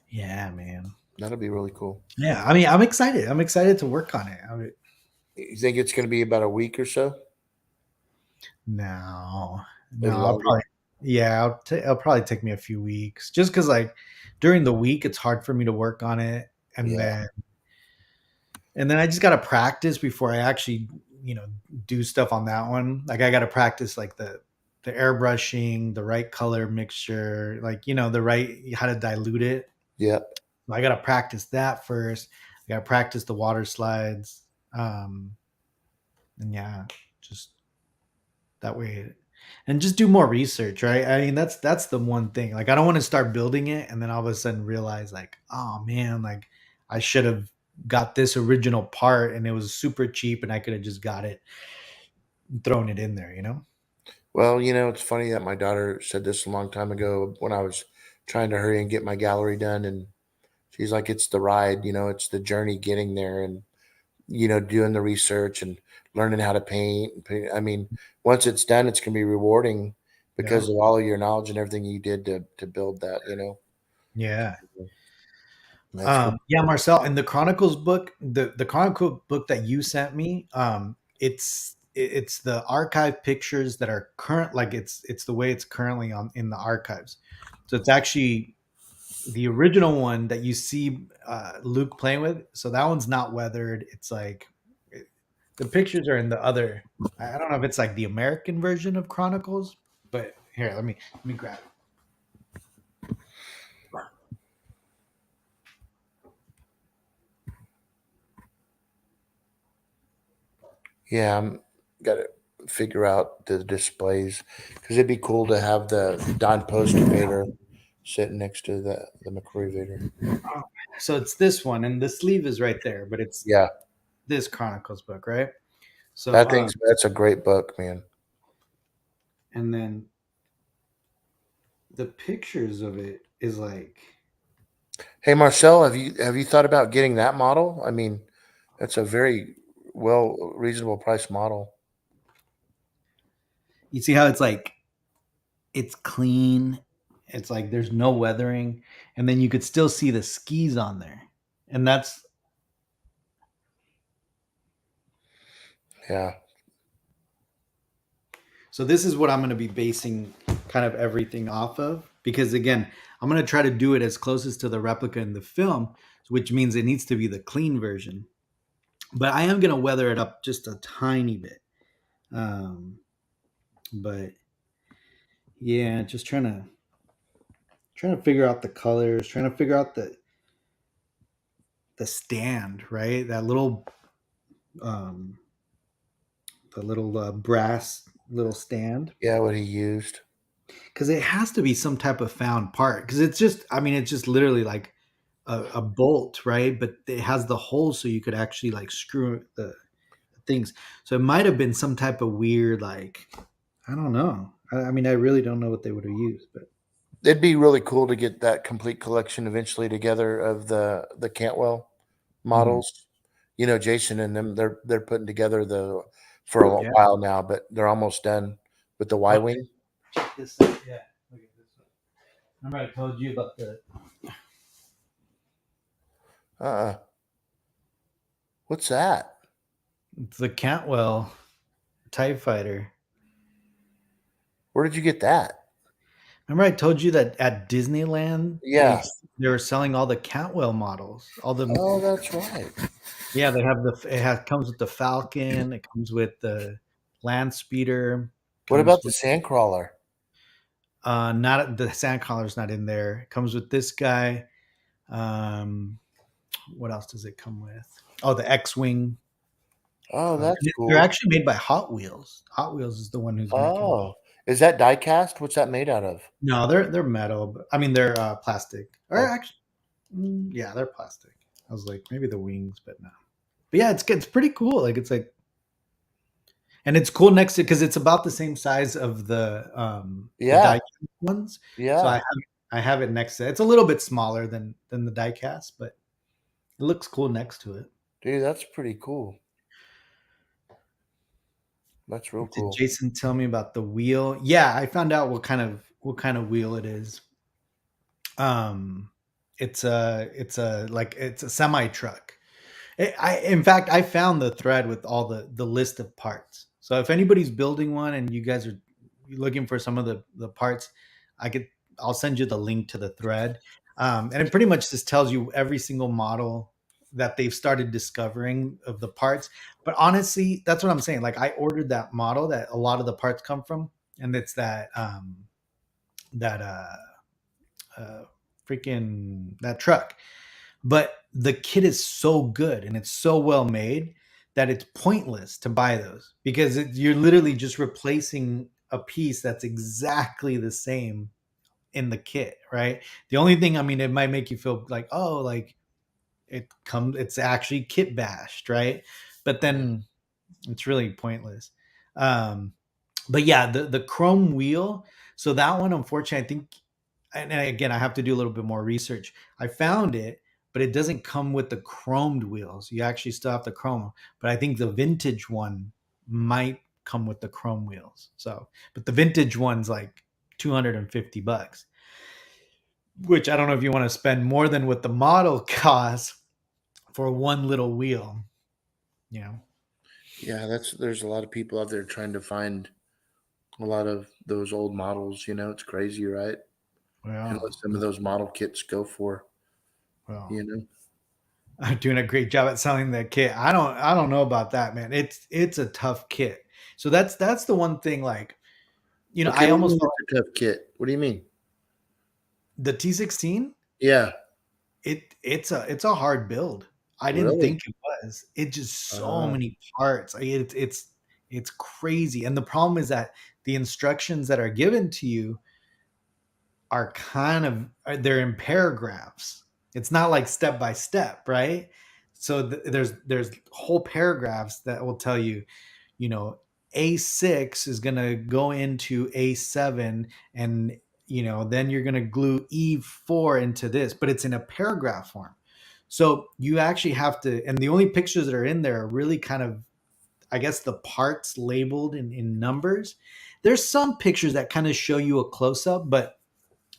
Yeah, man. That'll be really cool. Yeah, I mean, I'm excited. I'm excited to work on it. I mean, You think it's going to be about a week or so? no, no, Little I'll longer. probably yeah, it'll probably take me a few weeks just because like during the week it's hard for me to work on it, and Yeah, then I just gotta practice before I actually do stuff on that one. Like I gotta practice like the airbrushing, the right color mixture, like the right how to dilute it. yeah. I gotta practice that first. I gotta practice the water slides, and yeah, just that way, and just do more research. Right? I mean, that's the one thing. Like I don't want to start building it and then all of a sudden realize like, oh man, like I should have got this original part and it was super cheap and I could have just got it and thrown it in there. Well, it's funny that my daughter said this a long time ago when I was trying to hurry and get my gallery done, and she's like, "It's the ride, it's the journey getting there, and doing the research and learning how to paint. I mean, once it's done, it's going to be rewarding Yeah. because of all of your knowledge and everything you did to build that. Yeah. That's cool. Yeah, Marcel, in the Chronicles book, the Chronicle book that you sent me, it's the archive pictures that are current, like it's the way it's currently on in the archives. So it's actually the original one that you see Luke playing with. So that one's not weathered. It's like the pictures are in the other. I don't know if it's like the American version of Chronicles, but here, let me grab it. Yeah, got to figure out the displays because it'd be cool to have the Don Post Vader sitting next to the McCoy Vader. So it's this one, and the sleeve is right there, but it's Yeah, this Chronicles book, right? So, that's a great book, man. and then the pictures of it is like, Hey Marcel, have you thought about getting that model? I mean, that's a very reasonable price model. you see how it's like, it's clean. It's like there's no weathering, and then you could still see the skis on there, and that's Yeah, so. This is what I'm going to be basing kind of everything off of, because again, I'm going to try to do it as closest to the replica in the film, which means it needs to be the clean version. But I am going to weather it up just a tiny bit. But yeah, just trying to figure out the colors, trying to figure out the stand, right? That little um the little brass little stand, yeah, what he used. because it has to be some type of found part, because it's just, I mean, it's just literally like a bolt, right? But it has the hole so you could actually like screw the things. So it might have been some type of weird, like, I don't know. I mean, I really don't know what they would have used, but It'd be really cool to get that complete collection eventually together of the Cantwell mhm. models. You know, Jason and them, they're putting together the for a Yeah. while now, but they're almost done with the Y Oh, wing. check this out. Yeah, look at this one. Remember I told you about What's that? the Cantwell TIE fighter. Where did you get that? Remember I told you that at Disneyland Yeah. they were selling all the Cantwell models. All the Oh, that's right. Yeah, they have comes with the Falcon, it comes with the Land Speeder, What comes about the with Sandcrawler? not the Sandcrawler's not in there. It comes with this guy. Um what else does it come with? Oh, the X-Wing. Oh, that's They're cool. actually made by Hot Wheels. Hot Wheels is the one who's making. Oh, is that die cast? What's that made out of? No, they're metal. But, I mean, they're plastic. Or Oh, actually, yeah, they're plastic. I was like, maybe the wings, but no. But yeah, it's pretty cool. Like it's like, and it's cool next to, because it's about the same size of the yeah, die ones. So yeah, I have it next to. It's a little bit smaller than the die cast, but it looks cool next to it. dude, that's pretty cool. That's real Did cool. Jason tell me about the wheel? Yeah, I found out what kind of wheel it is. Um, it's a semi truck. In fact, I found the thread with all the list of parts. So if anybody's building one and you guys are looking for some of the parts, I could I'll send you the link to the thread, and it pretty much just tells you every single model that they've started discovering of the parts. But honestly, that's what I'm saying. Like I ordered that model that a lot of the parts come from, and it's that uh, freaking that truck. But the kit is so good and it's so well made that it's pointless to buy those, because you're literally just replacing a piece that's exactly the same in the kit, right? The only thing, I mean, it might make you feel like, oh, like it's actually kit bashed, right? But then it's really pointless. Um, but yeah, the chrome wheel. So that one, unfortunately, I think, and again, I have to do a little bit more research. I found it, but it doesn't come with the chromed wheels. You actually still have the chrome. But I think the vintage one might come with the chrome wheels. So, but the vintage one's like $250, which I don't know if you want to spend more than what the model costs for one little wheel. You know, Yeah, there's a lot of people out there trying to find a lot of those old models. You know, it's crazy, right? And what well, some of those model kits go for. well, You know, I'm doing a great job at selling that kit. I don't know about that, man. It's a tough kit. So that's the one thing, like, okay. I What do you almost mean felt it's a tough kit? What do you mean? the T16, Yeah, it's a hard build. I didn't really? think it was. It just so Uh, many parts. Like, it's It's crazy. And the problem is that the instructions that are given to you are kind of they're in paragraphs. It's not like step by step, right? So there's whole paragraphs that will tell you, you know, A6 is going to go into A7, and then you're going to glue E4 into this, but it's in a paragraph form. So you actually have to, and the only pictures that are in there are really kind of, I guess, the parts labeled in numbers. There's some pictures that kind of show you a close up, but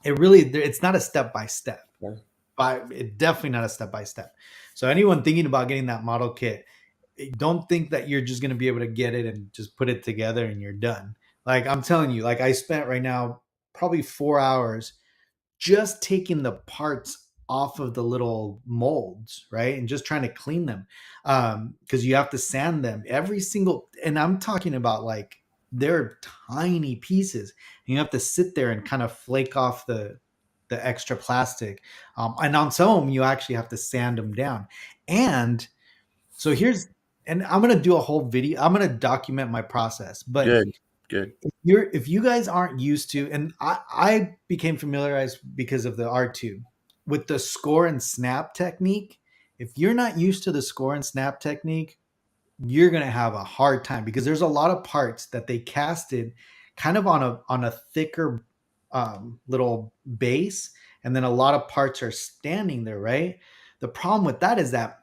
it's not a step by step. Yeah. It definitely not a step by step. So anyone thinking about getting that model kit, don't think that you're just going to be able to get it and just put it together and you're done. Like I'm telling you, like I spent right now probably 4 hours just taking the parts off of the little molds, right? And just trying to clean them. Because you have to sand them every single, and I'm talking about like they're tiny pieces. And you have to sit there and kind of flake off the extra plastic. And on some of them, you actually have to sand them down. And so and I'm gonna do a whole video. I'm gonna document my process. But Good. Good. if you guys aren't used to, and I became familiarized because of the R2 with the score and snap technique. If you're not used to the score and snap technique, you're gonna have a hard time because there's a lot of parts that they casted kind of on a thicker little base, and then a lot of parts are standing there, right? The problem with that is that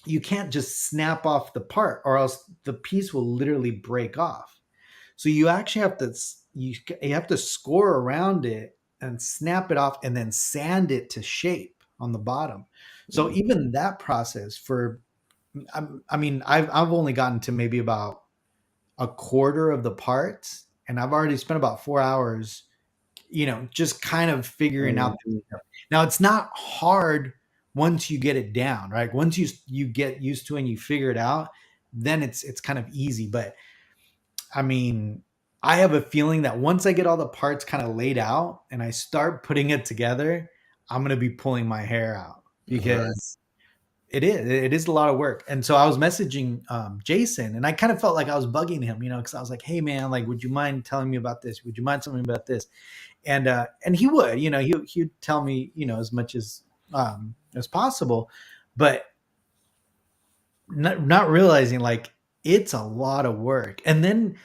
you can't just snap off the part, or else the piece will literally break off. So you actually have to you have to score around it and snap it off and then sand it to shape on the bottom. So Mm. even that process for I mean I've only gotten to maybe about a quarter of the parts, and I've already spent about 4 hours, just kind of figuring out Mhm. the. Now it's not hard once you get it down, right? Once you get used to it and you figure it out, then it's kind of easy. But I mean, I have a feeling that once I get all the parts kind of laid out and I start putting it together, I'm going to be pulling my hair out Right. because it is a lot of work. And so I was messaging Jason, and I kind of felt like I was bugging him, because I was like, hey man, like, would you mind telling me about this? Would you mind telling me about this? And he would, he'd tell me, as much as possible, but not realizing like it's a lot of work. And then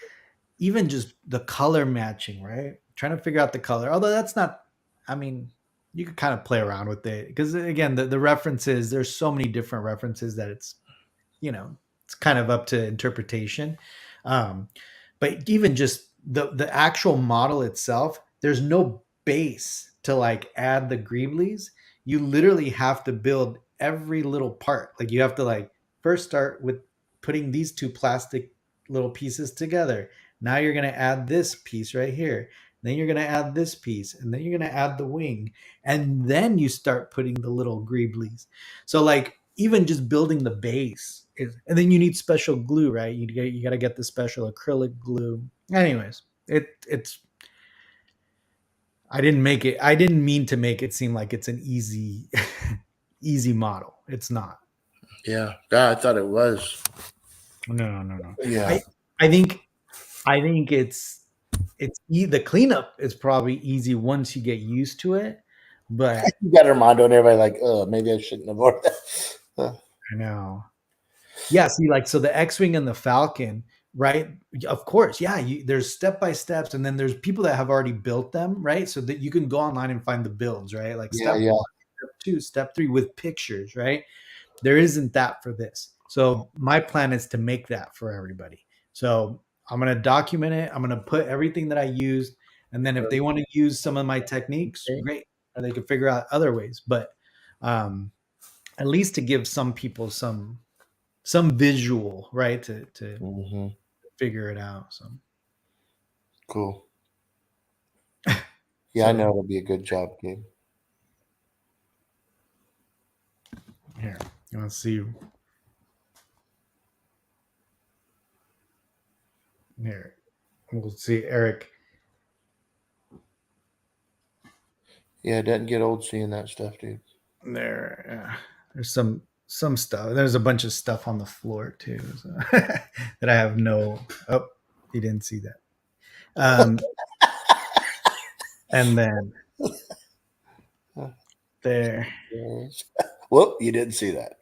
even just the color matching, right? Trying to figure out the color. Although that's not, I mean, you could kind of play around with it because again, the references, there's so many different references that it's kind of up to interpretation. Um, but even just the actual model itself, there's no base to like add the greeblies. You literally have to build every little part. Like you have to like first start with putting these two plastic little pieces together. Now you're going to add this piece right here. Then you're going to add this piece, and then you're going to add the wing, and then you start putting the little greeblies. So like even just building the base and then you need special glue, right? You got to get the special acrylic glue. Anyways, it's I didn't mean to make it seem like it's an easy easy model. It's not. Yeah. God, I thought it was. No, no, no. Yeah. I think the cleanup is probably easy once you get used to it, but You got Armando and everybody like, oh, maybe I shouldn't have ordered that. I know. Yeah, see, like, so the X-wing and the Falcon, right? Of course, yeah. There's step by steps, and then there's people that have already built them, right? So that you can go online and find the builds, right? Like Yeah, step yeah. one, step two, step three with pictures, right? There isn't that for this. So my plan is to make that for everybody. So I'm gonna document it. I'm gonna put everything that I used, and then if they want to use some of my techniques, Okay. great. Or they can figure out other ways, but um, at least to give some people some visual, right, to Hmm. figure it out. So Cool. Yeah, I so know it'll be a good job, Gabe. here, let's see here. We'll see Eric Yeah, it doesn't get old seeing that stuff, dude. there. There's some stuff. There's a bunch of stuff on the floor too, so that I have no. Oh, you didn't see that. Um, and then there, Yes. Whoop, you didn't see that.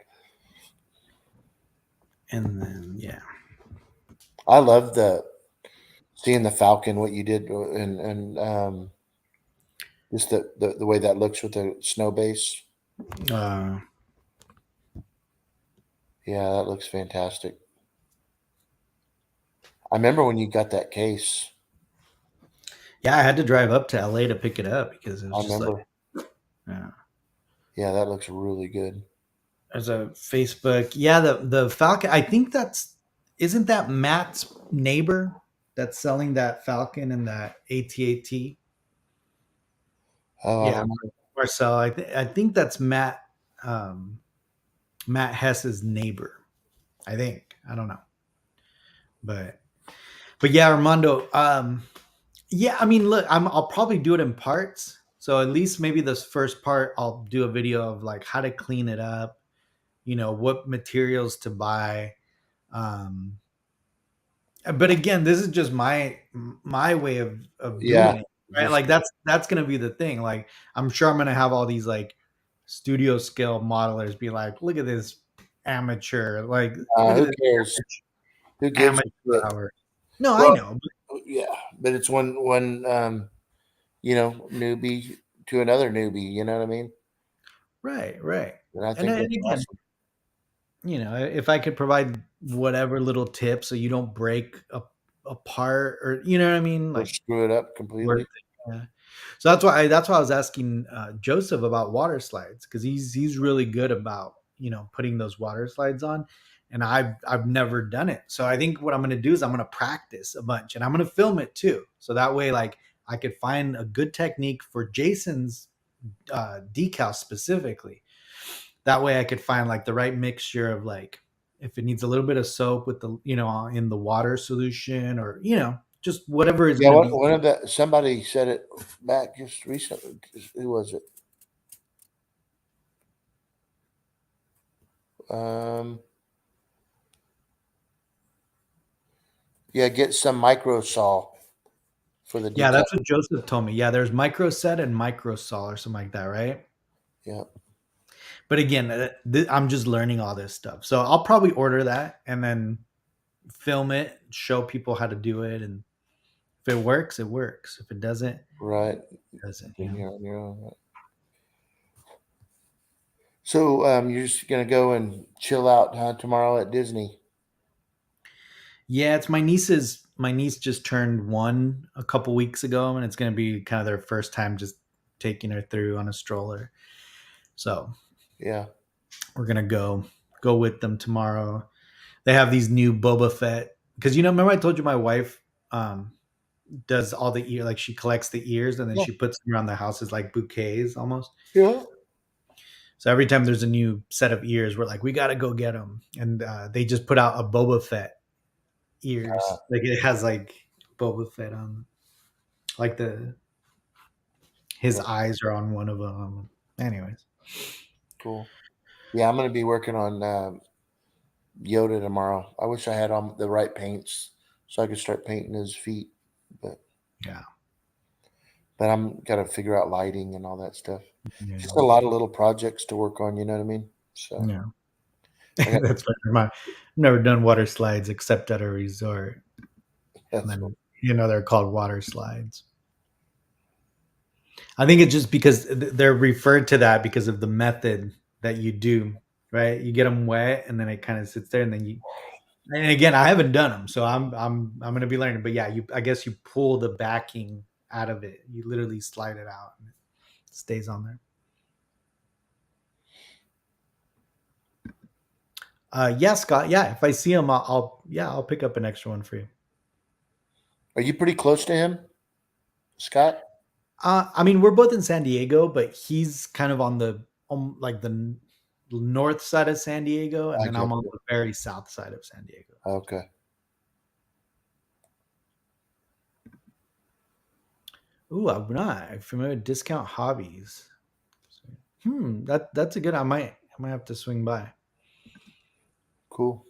and then yeah, I love the seeing the Falcon, what you did, and just the way that looks with the snow base. uh, Yeah, that looks fantastic. I remember when you got that case. yeah. I had to drive up to LA to pick it up because it was I just like, remember. yeah. Yeah, that looks really good. There's a Facebook. Yeah, the Falcon. I think that's isn't that Matt's neighbor that's selling that Falcon and that AT-AT. Oh, I Yeah, don't know. Marcel. I think that's Matt. Matt Hess's neighbor. I think. I don't know, but yeah, Armando. Yeah, I mean, look, I'll probably do it in parts. So at least maybe this first part, I'll do a video of like how to clean it up. What materials to buy. Um, but again, this is just my way of Yeah, doing it, right? just Like that's gonna be the thing. Like I'm sure I'm gonna have all these like studio scale modelers be like, look at this amateur, like look at who this cares? Who gives amateur a shit? hour. No, I Well, know. yeah, but it's one newbie to another newbie. You know what I mean? Right, right. And I And think then that's again, awesome. if I could provide whatever little tips so you don't break apart, or you know what I mean, Or like screw it up worth completely. it. Yeah. So that's why I was asking Joseph about water slides, because he's really good about putting those water slides on, and I've never done it. So I think what I'm going to do is I'm going to practice a bunch, and I'm going to film it too. So that way, like I could find a good technique for Jason's decal specifically. That way I could find like the right mixture of like if it needs a little bit of soap with the in the water solution, or just whatever is Yeah, going to one be. one of the somebody said it back just recently. Who was it? Um, yeah, get some micro saw for the Yeah, decal. that's what Joseph told me. Yeah, there's microset and microsol or something like that, right? Yeah, But again, I'm just learning all this stuff, so I'll probably order that and then film it, show people how to do it, and if it works, it works. If it doesn't, it right. doesn't. Then you're on your own. Right? So you're just gonna go and chill out, huh, tomorrow at Disney? Yeah, it's my niece's. My niece just turned 1 a couple weeks ago, and it's going to be kind of their first time just taking her through on a stroller. So Yeah. we're gonna go with them tomorrow. They have these new Boba Fett, because remember I told you my wife um, does all the ear, like she collects the ears and then Yeah. she puts them around the house as like bouquets almost. Yeah. So every time there's a new set of ears, we're like, we got to go get them, and they just put out a Boba Fett ears. Like it has like Boba Fett on, like the his Yeah. eyes are on one of them. Anyways, Cool. Yeah, I'm gonna be working on Yoda tomorrow. I wish I had on the right paints so I could start painting his feet, but yeah, I'm gotta figure out lighting and all that stuff. yeah, Just a lot of little projects to work on. You know what I mean? So yeah. I got That's right. I've never done water slides except at a resort, and that's then they're called water slides. I think it's just because they're referred to that because of the method that you do, right? You get them wet, and then it kind of sits there, and then you. And again, I haven't done them, so I'm gonna be learning. But yeah, I guess you pull the backing out of it. You literally slide it out, and it stays on there. Yeah, Scott. Yeah, if I see him, I'll pick up an extra one for you. Are you pretty close to him, Scott? I mean, we're both in San Diego, but he's kind of on the like the north side of San Diego, and I then get I'm on you. the very south side of San Diego. Okay. Ooh, I'm not familiar with discount hobbies. That's a good. I might have to swing by. Cool.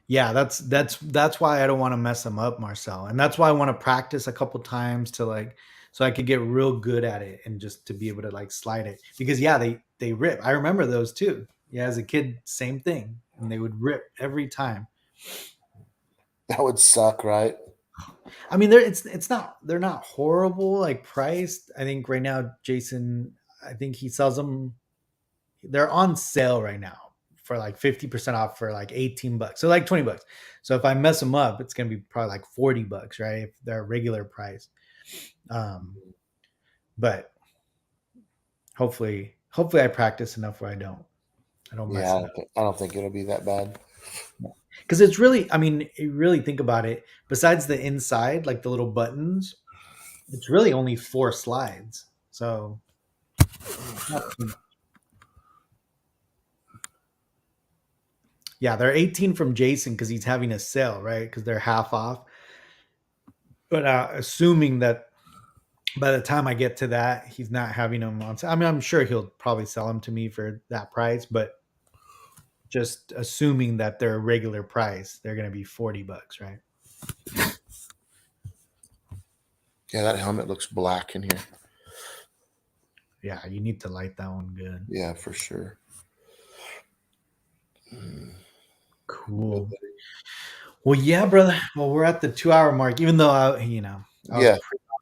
Yeah, that's why I don't want to mess them up, Marcel. And that's why I want to practice a couple times to like so I could get real good at it and just to be able to like slide it. Because yeah, they rip. I remember those too. Yeah, as a kid, same thing. And they would rip every time. That would suck, right? I mean, it's not they're not horrible like priced. I think right now Jason, I think he sells them they're on sale right now for like 50% off for like 18 bucks. So like 20 bucks. So if I mess them up, it's going to be probably like 40 bucks, right? If they're regular price. Um, but hopefully I practice enough where I don't Yeah, mess it up. I don't think it'll be that bad. Cause it's really, I mean, you really think about it, besides the inside, like the little buttons, it's really only 4 slides. So not too much. Yeah, they're 18 from Jason because he's having a sale, right? Because they're half off. But assuming that by the time I get to that, he's not having them on sale. I mean, I'm sure he'll probably sell them to me for that price, but just assuming that they're a regular price, they're going to be 40 bucks, right? Yeah, that helmet looks black in here. Yeah, you need to light that one good. Yeah, for sure. Cool. Well, yeah, brother. Well, we're at the 2 hour mark, even though I was Yeah.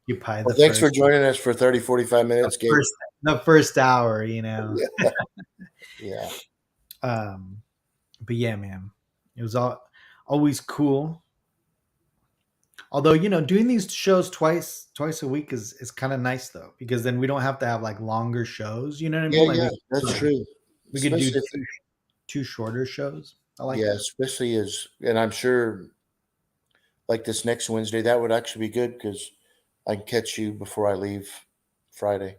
preoccupied Well, thanks for joining us for 30, 45 the minutes, Gabe. first, the first hour, Yeah. Yeah. Um, but yeah, man, it was always cool. Although doing these shows twice a week is kind of nice though because then we don't have to have like longer shows. You know what I Yeah, mean? Like yeah, that's true. we could do Especially if, two shorter shows. I like yeah, that. especially as, and I'm sure like this next Wednesday, that would actually be good because I can catch you before I leave Friday.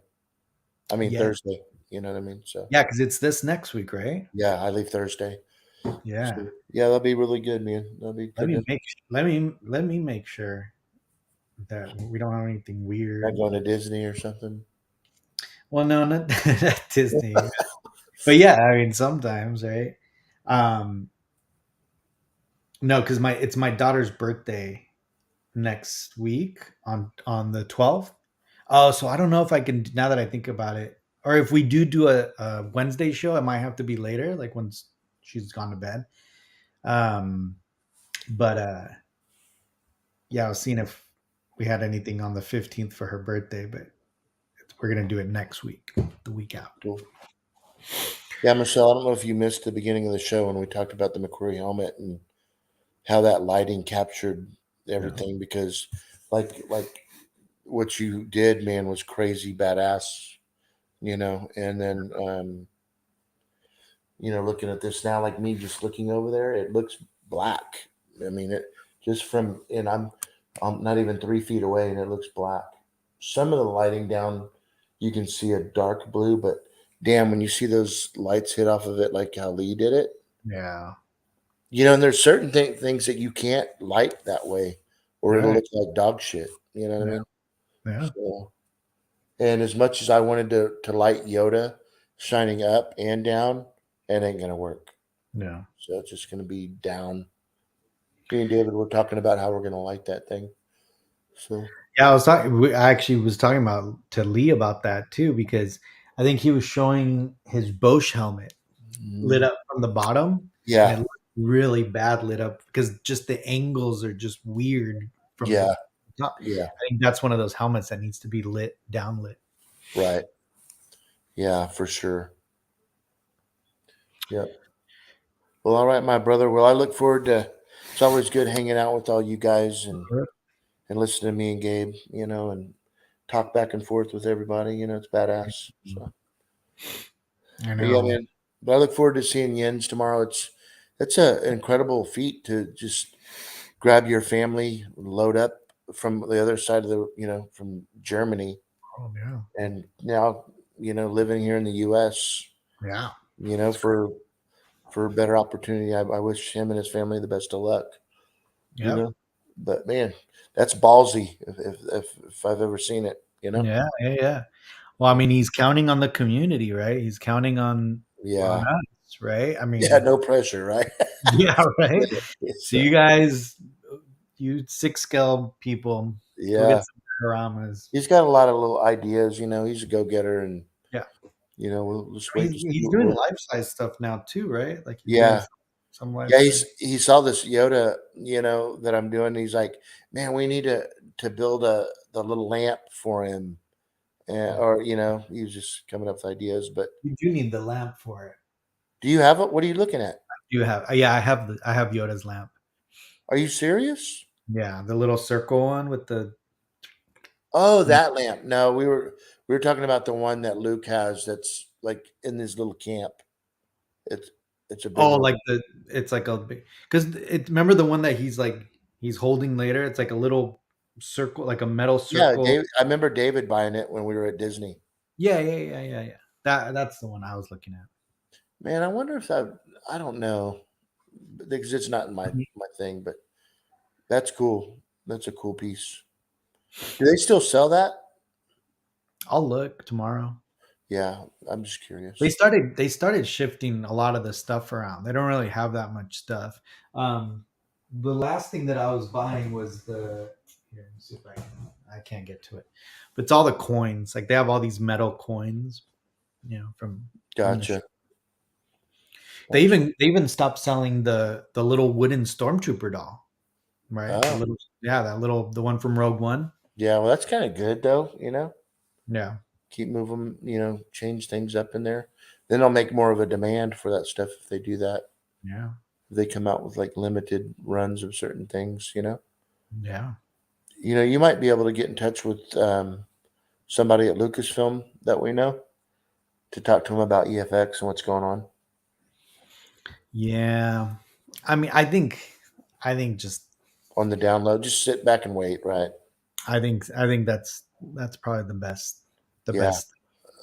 I mean, Yeah, Thursday. You know what I mean? So, yeah, because it's this next week, right? yeah, I leave Thursday. Yeah. So, yeah, that'll be really good, man. That'll be Let good. me make let me make sure that we don't have anything Not weird. going to Disney or something. Well, no, not, not Disney, but yeah, I mean sometimes, right? Um, no, because it's my daughter's birthday next week on the 12th. Oh, so I don't know if I can now that I think about it, or if we do a Wednesday show, it might have to be later, like once she's gone to bed. Um, but yeah, I was seeing if we had anything on the 15th for her birthday, but we're gonna do it next week, the week after. Cool. Yeah, Michelle, I don't know if you missed the beginning of the show when we talked about the McQuarrie helmet and how that lighting captured Yeah, everything because like what you did, man, was crazy badass, and then looking at this now, like me just looking over there, it looks black. I mean, it just from, and I'm not even 3 feet away, and it looks black. Some of the lighting down, you can see a dark blue, but damn, when you see those lights hit off of it, like how Lee did it, yeah, and there's certain things that you can't light that way, or it'll right, look like dog shit. You know what I yeah, mean? yeah, So, and as much as I wanted to light Yoda shining up and down, it ain't gonna work. yeah. So it's just going to be down. Me and David were talking about how we're going to light that thing. So, Yeah, I actually was talking about to Lee about that too because I think he was showing his Bosch helmet lit mm, up from the bottom, and it yeah, looked really bad lit up because just the angles are just weird from the yeah, top. yeah, I think that's one of those helmets that needs to be lit downlit. right. Yeah, for sure. Yeah. Well, all right, my brother. Well, I look forward to. It's always good hanging out with all you guys and listening to me and Gabe. And talk back and forth with everybody. It's badass. So, I but yeah, know. man. But I look forward to seeing Jens tomorrow. It's an incredible feat to just grab your family, load up from the other side of from Germany, Oh yeah, and now living here in the U.S. yeah, it's great. For a better opportunity. I wish him and his family the best of luck. You Yep. know, but man, that's ballsy if I've ever seen it. Yeah, yeah, yeah. Well, I mean, he's counting on the community, right? He's counting on Yeah. us, right? I Yeah, mean, no pressure, right? yeah, right. It's, So you guys, you six scale people, go get yeah. some dioramas. He's got a lot of little ideas, he's a go-getter, and, Yeah, we'll just he's wait to see he's what doing we'll. life size stuff now too, right? Like he's doing Yeah. some life Yeah, size. he saw this Yoda, that I'm doing. He's like, "Man, we need to build the little lamp for him," Yeah, or he was just coming up with ideas. But you do need the lamp for it. do you have it? What are you looking at? You have, yeah, I have Yoda's lamp. Are you serious? Yeah, the little circle one with the Oh, yeah. that lamp. No, we were talking about the one that Luke has. That's like in this little camp. It's it's a big Oh, one. like the it's like a big because it. Remember the one that he's holding later? It's like a little circle, like a metal Yeah, circle. David. I remember David buying it when we were at Disney. Yeah, yeah, yeah, yeah, yeah. That's the one I was looking at. Man, I wonder if I don't know because it's not in my thing, but that's cool. That's a cool piece. Do they still sell that? I'll look tomorrow. Yeah, I'm just curious. They started shifting a lot of the stuff around. They don't really have that much stuff. Um, the last thing that I was buying was the here. Let me see if I can't get to it, but it's all the coins. Like they have all these metal coins, from the show. Gotcha. That's They even stopped selling the little wooden stormtrooper doll, right? The oh little yeah, the one from Rogue One. yeah. Well, that's kind of good though. Yeah, Keep moving. Change things up in there. Then they'll make more of a demand for that stuff if they do that. yeah, If they come out with like limited runs of certain things. yeah. You might be able to get in touch with somebody at Lucasfilm that we know to talk to them about EFX and what's going on Yeah. I mean, I think just on the download. Just sit back and wait, right? I think that's probably the Yeah, best.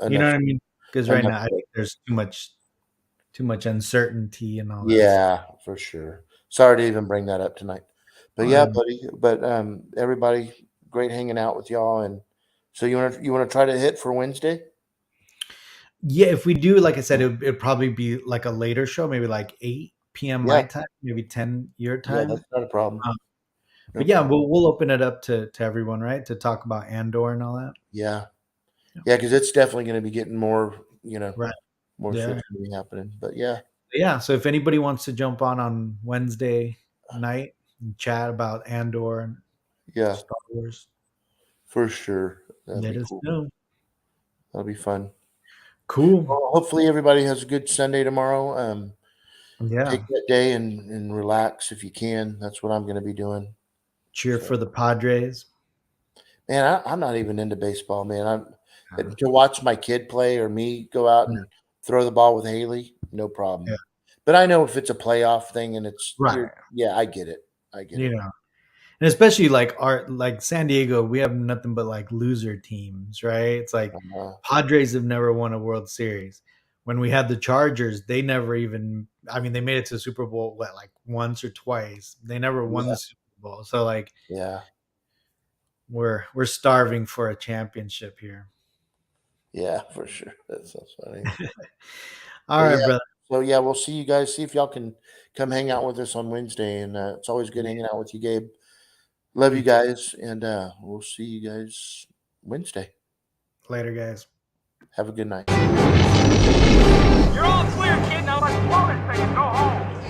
You know enough, what I mean? Because right enough. now I think there's too much uncertainty and all that stuff. Yeah, for sure. Sorry to even bring that up tonight, but yeah, Um, buddy. But everybody, great hanging out with y'all. And so you want to try to hit for Wednesday? yeah, if we do, like I said, it'd probably be like a later show, maybe like 8 p.m. my Yeah, time, maybe 10 your yeah, that's time. not a problem. Um, No but yeah, problem. we'll open it up to everyone, right? To talk about Andor and all that. Yeah, Yeah. yeah, because it's definitely going to be getting more, Right. more Yeah. shit's going to be happening. But yeah, Yeah. So if anybody wants to jump on Wednesday night and chat about Andor and yeah, Star Wars, for sure. That'd let be us cool. know. That'll be fun. Cool. Well, hopefully everybody has a good Sunday tomorrow. Take Yeah. that day and relax if you can. That's what I'm going to be doing. Cheer So, for the Padres. man, I'm not even into baseball, man. Uh, To watch my kid play or me go out yeah. and throw the ball with Haley, no Yeah. problem. But I know if it's a playoff thing and Right. yeah, I get it. I get You it. know, and especially like San Diego, we have nothing but like loser teams, right? It's like Uh, Padres have never won a World Series. When we had the Chargers, they never even. I mean, they made it to the Super Bowl what, like once or twice. They never won yeah, the Super Bowl. So like yeah, we're starving for a championship here. yeah, for sure. That sounds funny. All But right, yeah, brother. so yeah, we'll see you guys. See if y'all can come hang out with us on Wednesday. And it's always good Yeah, hanging out with you, Gabe. Love you you too. guys, and we'll see you guys Wednesday. Later, guys. Have a good night. You're all clear, kid. Now let's blow this thing and go home.